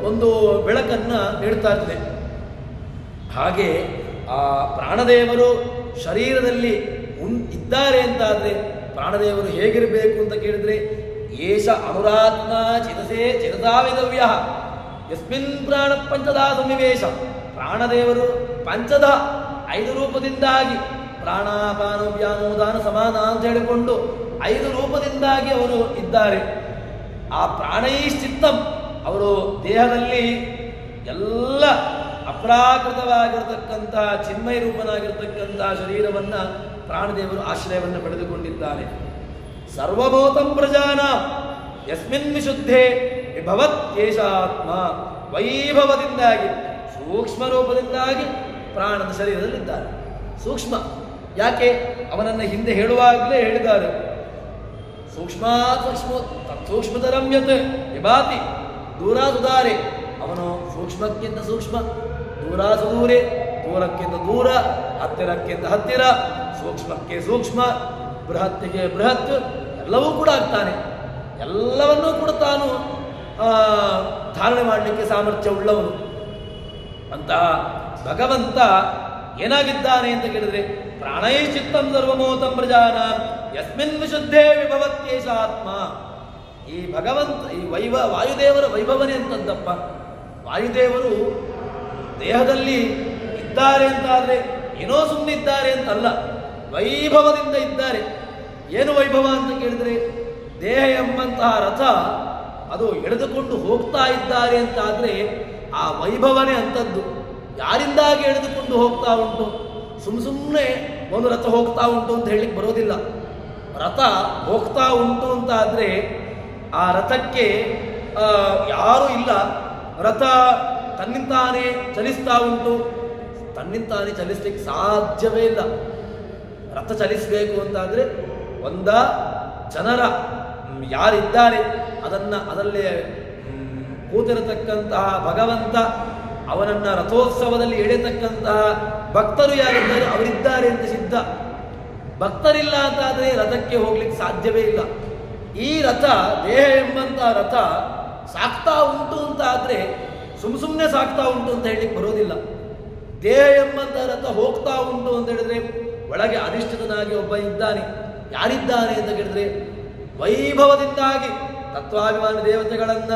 ಒಂದು ಬೆಳಕನ್ನು ನೀಡ್ತಾ ಇರ್ತದೆ. ಹಾಗೆ ಆ ಪ್ರಾಣದೇವರು ಶರೀರದಲ್ಲಿ ಇದ್ದಾರೆ ಅಂತಾದರೆ ಪ್ರಾಣದೇವರು ಹೇಗಿರಬೇಕು ಅಂತ ಕೇಳಿದ್ರೆ ಏಷ ಅನುರಾತ್ಮ ಚಿತಸೇ ಚಿರತಾವಿದವ್ಯ ಯಸ್ಮಿನ್ ಪ್ರಾಣ ಪಂಚಧಾ ಸನ್ನಿವೇಶ. ಪ್ರಾಣದೇವರು ಪಂಚಧ 5 ರೂಪದಿಂದಾಗಿ ಪ್ರಾಣಾಪಾನ ವ್ಯಾನೋದಾನ ಸಮಾನ ಅಂತ ಹೇಳಿಕೊಂಡು 5 ರೂಪದಿಂದಾಗಿ ಅವರು ಇದ್ದಾರೆ. ಆ ಪ್ರಾಣೈಶ್ಚಿತ್ತಂ ಅವರು ದೇಹದಲ್ಲಿ ಎಲ್ಲ ಅಪ್ರಾಕೃತವಾಗಿರತಕ್ಕಂಥ ಚಿನ್ಮಯ ರೂಪನಾಗಿರ್ತಕ್ಕಂಥ ಶರೀರವನ್ನ ಪ್ರಾಣದೇವರು ಆಶ್ರಯವನ್ನು ಪಡೆದುಕೊಂಡಿದ್ದಾರೆ. ಸರ್ವಭೂತಂ ಪ್ರಜಾನ ಯಸ್ಮಿನ್ ವಿಶುದ್ಧೇ ವಿಭವತ್ಯೇಷ ಆತ್ಮ. ವೈಭವದಿಂದಾಗಿ ಸೂಕ್ಷ್ಮ ರೂಪದಿಂದಾಗಿ ಪ್ರಾಣದ ಶರೀರದಲ್ಲಿದ್ದಾರೆ. ಸೂಕ್ಷ್ಮ ಯಾಕೆ? ಅವನನ್ನು ಹಿಂದೆ ಹೇಳುವಾಗಲೇ ಹೇಳಿದ್ದಾರೆ, ಸೂಕ್ಷ್ಮತರಮ್ಯತ್ ವಿಭಾತಿ ದೂರಾಸುಧಾರೆ. ಅವನು ಸೂಕ್ಷ್ಮಕ್ಕಿಂತ ಸೂಕ್ಷ್ಮ, ದೂರಾಸುದೂರೆ, ದೂರಕ್ಕಿಂತ ದೂರ, ಹತ್ತಿರಕ್ಕಿಂತ ಹತ್ತಿರ, ಸೂಕ್ಷ್ಮಕ್ಕೆ ಸೂಕ್ಷ್ಮ, ಬೃಹತ್ತಿಗೆ ಬೃಹತ್, ಎಲ್ಲವೂ ಕೂಡ ಆಗ್ತಾನೆ. ಎಲ್ಲವನ್ನೂ ಕೂಡ ತಾನು ಧಾರಣೆ ಮಾಡಲಿಕ್ಕೆ ಸಾಮರ್ಥ್ಯ ಉಳ್ಳವನು. ಅಂತಹ ಭಗವಂತ ಏನಾಗಿದ್ದಾನೆ ಅಂತ ಕೇಳಿದ್ರೆ ಪ್ರಾಣೈಶ್ಚಿತ್ತಂ ಸರ್ವಮೋತಂ ಪ್ರಜಾನ ಯಸ್ಮಿನ್ ವಿಶುದ್ಧೇ ವಿಭವತ್ಯೇಷ ಆತ್ಮ. ಈ ಭಗವಂತ ಈ ವಾಯುದೇವರ ವೈಭವನೆ ಅಂತಂದಪ್ಪ. ವಾಯುದೇವರು ದೇಹದಲ್ಲಿ ಇದ್ದಾರೆ ಅಂತಾದರೆ ಏನೋ ಸುಮ್ಮನಿದ್ದಾರೆ ಅಂತಲ್ಲ, ವೈಭವದಿಂದ ಇದ್ದಾರೆ. ಏನು ವೈಭವ ಅಂತ ಕೇಳಿದರೆ ದೇಹ ಎಂಬಂತಹ ರಥ ಅದು ಎಳೆದುಕೊಂಡು ಹೋಗ್ತಾ ಇದ್ದಾರೆ ಅಂತಾದರೆ ಆ ವೈಭವನೆ ಅಂತದ್ದು. ಯಾರಿಂದಾಗಿ ಎಳೆದುಕೊಂಡು ಹೋಗ್ತಾ ಉಂಟು? ಸುಮ್ಮನೆ ಒಂದು ರಥ ಹೋಗ್ತಾ ಉಂಟು ಅಂತ ಹೇಳಲಿಕ್ಕೆ ಬರೋದಿಲ್ಲ. ರಥ ಹೋಗ್ತಾ ಉಂಟು ಅಂತ ಆದರೆ ಆ ರಥಕ್ಕೆ ಯಾರೂ ಇಲ್ಲ. ರಥ ತನ್ನಿಂತಾನೇ ಚಲಿಸ್ತಾ ಉಂಟು. ತನ್ನಿಂತಾನೇ ಚಲಿಸ್ಲಿಕ್ಕೆ ಸಾಧ್ಯವೇ ಇಲ್ಲ. ರಥ ಚಲಿಸಬೇಕು ಅಂತಾದರೆ ಜನರ ಯಾರಿದ್ದಾರೆ ಅದರಲ್ಲಿ ಕೂತಿರತಕ್ಕಂತಹ ಭಗವಂತ, ಅವನನ್ನ ರಥೋತ್ಸವದಲ್ಲಿ ಎಳೆತಕ್ಕಂತಹ ಭಕ್ತರು ಯಾರಿದ್ದಾರೆ ಅವರಿದ್ದಾರೆ ಅಂತ ಸಿದ್ಧ. ಭಕ್ತರಿಲ್ಲ ಅಂತಾದರೆ ರಥಕ್ಕೆ ಹೋಗ್ಲಿಕ್ಕೆ ಸಾಧ್ಯವೇ ಇಲ್ಲ. ಈ ರಥ, ದೇಹ ಎಂಬಂತಹ ರಥ ಸಾಕ್ತಾ ಉಂಟು ಅಂತ ಆದರೆ ಸುಮ್ಮನೆ ಸಾಕ್ತಾ ಉಂಟು ಅಂತ ಹೇಳಲಿಕ್ಕೆ ಬರೋದಿಲ್ಲ. ದೇಹ ಎಂಬಂತಹ ರಥ ಹೋಗ್ತಾ ಉಂಟು ಅಂತ ಹೇಳಿದ್ರೆ ಒಳಗೆ ಅಧಿಷ್ಠಿತನಾಗಿ ಒಬ್ಬ ಇದ್ದಾನೆ. ಯಾರಿದ್ದಾನೆ ಅಂತ ಕೇಳಿದ್ರೆ ವೈಭವದಿಂದಾಗಿ ತತ್ವಾಭಿಮಾನ ದೇವತೆಗಳನ್ನ,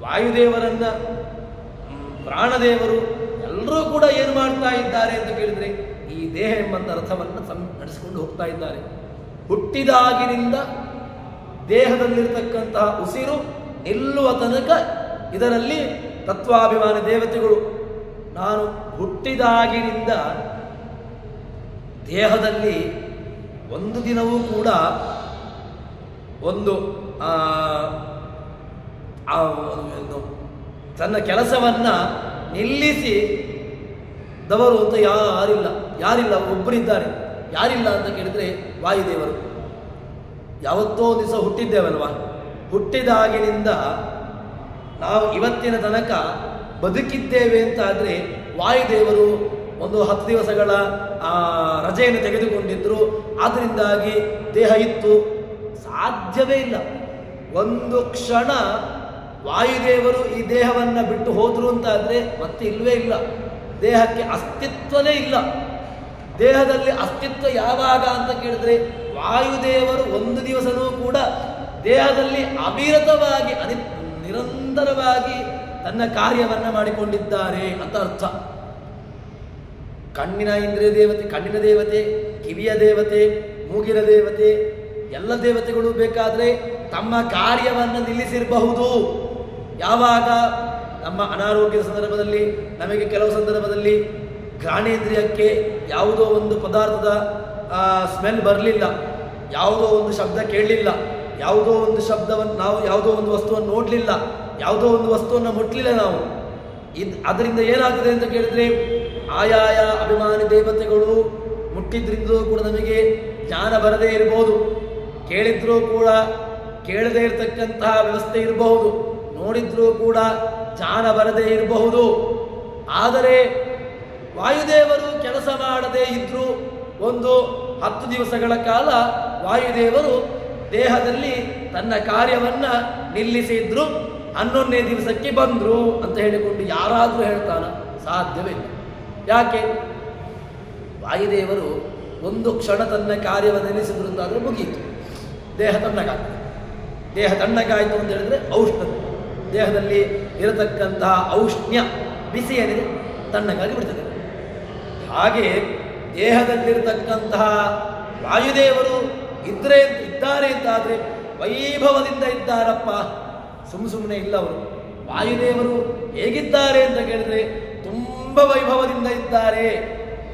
ವಾಯುದೇವರನ್ನ, ಪ್ರಾಣದೇವರು ಎಲ್ಲರೂ ಕೂಡ ಏನು ಮಾಡ್ತಾ ಇದ್ದಾರೆ ಅಂತ ಕೇಳಿದ್ರೆ ಈ ದೇಹ ಎಂಬಂತ ರಥವನ್ನು ನಡೆಸಿಕೊಂಡು ಹೋಗ್ತಾ ಇದ್ದಾರೆ. ಹುಟ್ಟಿದಾಗಿನಿಂದ ದೇಹದಲ್ಲಿರ್ತಕ್ಕಂತಹ ಉಸಿರು ನಿಲ್ಲುವ ತನಕ ಇದರಲ್ಲಿ ತತ್ವಾಭಿಮಾನ ದೇವತೆಗಳು, ನಾನು ಹುಟ್ಟಿದಾಗಿನಿಂದ ದೇಹದಲ್ಲಿ ಒಂದು ದಿನವೂ ಕೂಡ ತನ್ನ ಕೆಲಸವನ್ನ ನಿಲ್ಲಿಸಿದವರು ಅಂತ ಯಾರಿಲ್ಲ ಒಬ್ಬರಿದ್ದಾರೆ. ಯಾರಿಲ್ಲ ಅಂತ ಕೇಳಿದ್ರೆ ವಾಯುದೇವರು. ಯಾವತ್ತೋ ದಿವಸ ಹುಟ್ಟಿದ್ದೇವಲ್ವಾ, ಹುಟ್ಟಿದಾಗಿನಿಂದ ನಾವು ಇವತ್ತಿನ ತನಕ ಬದುಕಿದ್ದೇವೆ ಅಂತಾದರೆ ವಾಯುದೇವರು ಒಂದು 10 ದಿವಸಗಳ ರಜೆಯನ್ನು ತೆಗೆದುಕೊಂಡಿದ್ರು. ಆದ್ದರಿಂದಾಗಿ ದೇಹ ಇತ್ತು. ಸಾಧ್ಯವೇ ಇಲ್ಲ. ಒಂದು ಕ್ಷಣ ವಾಯುದೇವರು ಈ ದೇಹವನ್ನು ಬಿಟ್ಟು ಹೋದ್ರು ಅಂತಾದರೆ ಮತ್ತೆ ಇಲ್ಲವೇ ಇಲ್ಲ. ದೇಹಕ್ಕೆ ಅಸ್ತಿತ್ವನೇ ಇಲ್ಲ. ದೇಹದಲ್ಲಿ ಅಸ್ತಿತ್ವ ಯಾವಾಗ ಅಂತ ಕೇಳಿದ್ರೆ ವಾಯುದೇವರು ಒಂದು ದಿವಸನೂ ಕೂಡ ದೇಹದಲ್ಲಿ ಅವಿರತವಾಗಿ ನಿರಂತರವಾಗಿ ತನ್ನ ಕಾರ್ಯವನ್ನು ಮಾಡಿಕೊಂಡಿದ್ದಾರೆ ಅಂತ ಅರ್ಥ. ಕಣ್ಣಿನ ಇಂದ್ರಿಯ ದೇವತೆ, ಕಣ್ಣಿನ ದೇವತೆ, ಕಿವಿಯ ದೇವತೆ, ಮೂಗಿನ ದೇವತೆ, ಎಲ್ಲ ದೇವತೆಗಳು ಬೇಕಾದರೆ ತಮ್ಮ ಕಾರ್ಯವನ್ನು ನಿಲ್ಲಿಸಿರಬಹುದು. ಯಾವಾಗ ನಮ್ಮ ಅನಾರೋಗ್ಯದ ಸಂದರ್ಭದಲ್ಲಿ, ನಮಗೆ ಕೆಲವು ಸಂದರ್ಭದಲ್ಲಿ ಘ್ರಾಣೇಂದ್ರಿಯಕ್ಕೆ ಯಾವುದೋ ಒಂದು ಪದಾರ್ಥದ ಸ್ಮೆಲ್ ಬರಲಿಲ್ಲ, ಯಾವುದೋ ಒಂದು ಶಬ್ದ ಕೇಳಲಿಲ್ಲ, ಯಾವುದೋ ಒಂದು ಶಬ್ದವನ್ನು ನಾವು ಯಾವುದೋ ಒಂದು ವಸ್ತುವನ್ನು ನೋಡಲಿಲ್ಲ, ಯಾವುದೋ ಒಂದು ವಸ್ತುವನ್ನು ಮುಟ್ಟಲಿಲ್ಲ ನಾವು. ಅದರಿಂದ ಏನಾಗ್ತದೆ ಅಂತ ಕೇಳಿದ್ರೆ ಆಯಾಯ ಅಭಿಮಾನಿ ದೇವತೆಗಳು ಮುಟ್ಟಿದ್ರಿಂದಲೂ ಕೂಡ ನಮಗೆ ಜ್ಞಾನ ಬರದೇ ಇರಬಹುದು, ಕೇಳಿದ್ರೂ ಕೂಡ ಕೇಳದೇ ಇರತಕ್ಕಂತಹ ವ್ಯವಸ್ಥೆ ಇರಬಹುದು, ನೋಡಿದ್ರೂ ಕೂಡ ಜ್ಞಾನ ಬರದೇ ಇರಬಹುದು. ಆದರೆ ವಾಯುದೇವರು ಕೆಲಸ ಮಾಡದೇ ಇದ್ರು ಒಂದು 10 ದಿವಸಗಳ ಕಾಲ ವಾಯುದೇವರು ದೇಹದಲ್ಲಿ ತನ್ನ ಕಾರ್ಯವನ್ನ ನಿಲ್ಲಿಸಿದ್ರು. 11ನೇ ದಿವಸಕ್ಕೆ ಬಂದ್ರು ಅಂತ ಹೇಳಿಕೊಂಡು ಯಾರಾದರೂ ಹೇಳ್ತಾನ? ಸಾಧ್ಯವೇ ಇಲ್ಲ. ಯಾಕೆ? ವಾಯುದೇವರು ಒಂದು ಕ್ಷಣ ತನ್ನ ಕಾರ್ಯವನ್ನು ನಿಲ್ಲಿಸಿದ್ರು ಅಂತಾದರೂ ಮುಗಿಯಿತು, ದೇಹ ತಣ್ಣಗಾಗ್ತದೆ. ದೇಹ ತಣ್ಣಗಾಯಿತು ಅಂತ ಹೇಳಿದ್ರೆ ಔಷ್ಣತೆ, ದೇಹದಲ್ಲಿ ಇರತಕ್ಕಂತಹ ಔಷ್ಣ್ಯ ಬಿಸಿ ಏನಿದೆ ತಣ್ಣಗಾಗಿ ಬಿಡ್ತದೆ. ಹಾಗೆ ದೇಹದಲ್ಲಿರತಕ್ಕಂತಹ ವಾಯುದೇವರು ಇದ್ದಾರೆ ಅಂತಾದರೆ ವೈಭವದಿಂದ ಇದ್ದಾರಪ್ಪ, ಸುಮ್ಮನೆ ಇಲ್ಲ ಅವರು. ವಾಯುದೇವರು ಹೇಗಿದ್ದಾರೆ ಅಂತ ಕೇಳಿದ್ರೆ ತುಂಬ ವೈಭವದಿಂದ ಇದ್ದಾರೆ.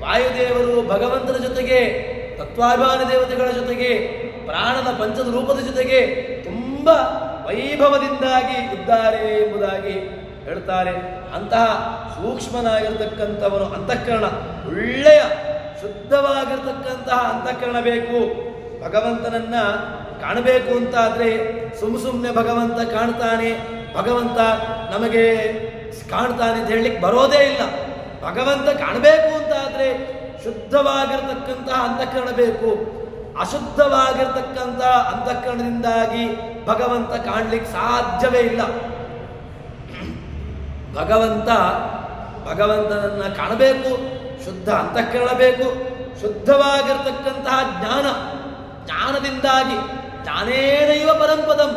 ವಾಯುದೇವರು ಭಗವಂತನ ಜೊತೆಗೆ, ತತ್ವಾಭಿಮಾನ ದೇವತೆಗಳ ಜೊತೆಗೆ, ಪ್ರಾಣದ ಪಂಚದ ರೂಪದ ಜೊತೆಗೆ ತುಂಬ ವೈಭವದಿಂದಾಗಿ ಇದ್ದಾರೆ ಎಂಬುದಾಗಿ ಹೇಳ್ತಾರೆ. ಅಂತಹ ಸೂಕ್ಷ್ಮನಾಗಿರ್ತಕ್ಕಂಥವನು ಅಂತಃಕರಣ, ಒಳ್ಳೆಯ ಶುದ್ಧವಾಗಿರ್ತಕ್ಕಂತಹ ಅಂತಃಕರಣ ಬೇಕು. ಭಗವಂತನನ್ನ ಕಾಣಬೇಕು ಅಂತಾದರೆ ಸುಮ್ಮನೆ ಭಗವಂತ ಕಾಣ್ತಾನೆ, ಭಗವಂತ ನಮಗೆ ಕಾಣ್ತಾನೆ ಅಂತ ಹೇಳಲಿಕ್ಕೆ ಬರೋದೇ ಇಲ್ಲ. ಭಗವಂತ ಕಾಣಬೇಕು ಅಂತಾದರೆ ಶುದ್ಧವಾಗಿರ್ತಕ್ಕಂತಹ ಅಂತಃಕರಣ ಬೇಕು. ಅಶುದ್ಧವಾಗಿರ್ತಕ್ಕಂತಹ ಅಂತಃಕರಣದಿಂದಾಗಿ ಭಗವಂತ ಕಾಣಲಿಕ್ಕೆ ಸಾಧ್ಯವೇ ಇಲ್ಲ. ಭಗವಂತನನ್ನ ಕಾಣಬೇಕು, ಶುದ್ಧ ಅಂತಃಕರಣ ಬೇಕು, ಶುದ್ಧವಾಗಿರ್ತಕ್ಕಂತಹ ಜ್ಞಾನದಿಂದಾಗಿ, ಜ್ಞಾನೇನೈವ ಪರಂಪದಂ,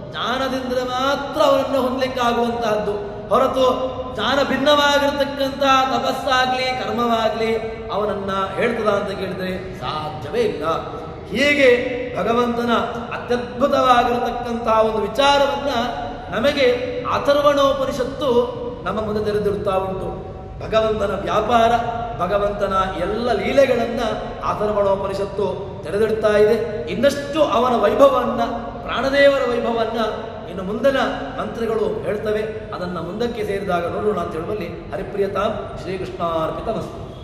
ಜ್ಞಾನದಿಂದ ಮಾತ್ರ ಅವರನ್ನು ಹೊಂದಲಿಕ್ಕಾಗುವಂತಹದ್ದು. ಹೊರತು ಜ್ಞಾನ ಭಿನ್ನವಾಗಿರ್ತಕ್ಕಂತಹ ತಪಸ್ಸಾಗ್ಲಿ ಕರ್ಮವಾಗ್ಲಿ ಅವನನ್ನ ಹೇಳ್ತದ ಅಂತ ಕೇಳಿದ್ರೆ ಸಾಧ್ಯವೇ ಇಲ್ಲ. ಹೀಗೆ ಭಗವಂತನ ಅತ್ಯದ್ಭುತವಾಗಿರತಕ್ಕಂತಹ ಒಂದು ವಿಚಾರವನ್ನ ನಮಗೆ ಅಥರ್ವಣೋಪನಿಷತ್ತು ನಮ್ಮ ಮುಂದೆ ತೆರೆದಿರುತ್ತಾ ಉಂಟು. ಭಗವಂತನ ವ್ಯಾಪಾರ, ಭಗವಂತನ ಎಲ್ಲ ಲೀಲೆಗಳನ್ನು ಅಥರ್ವಣೋಪನಿಷತ್ತು ತೆರೆದಿಡ್ತಾ ಇದೆ. ಇನ್ನಷ್ಟು ಅವನ ವೈಭವವನ್ನು, ಪ್ರಾಣದೇವರ ವೈಭವವನ್ನು ಇನ್ನು ಮುಂದಿನ ಮಂತ್ರಗಳು ಹೇಳ್ತವೆ. ಅದನ್ನು ಮುಂದಕ್ಕೆ ಸೇರಿದಾಗ ನೋಡೋಣ ಅಂತ ಹೇಳುವಲ್ಲಿ ಹರಿಪ್ರಿಯತಾಂ ಶ್ರೀಕೃಷ್ಣಾರ್ಪಿತಮಸ್ತು.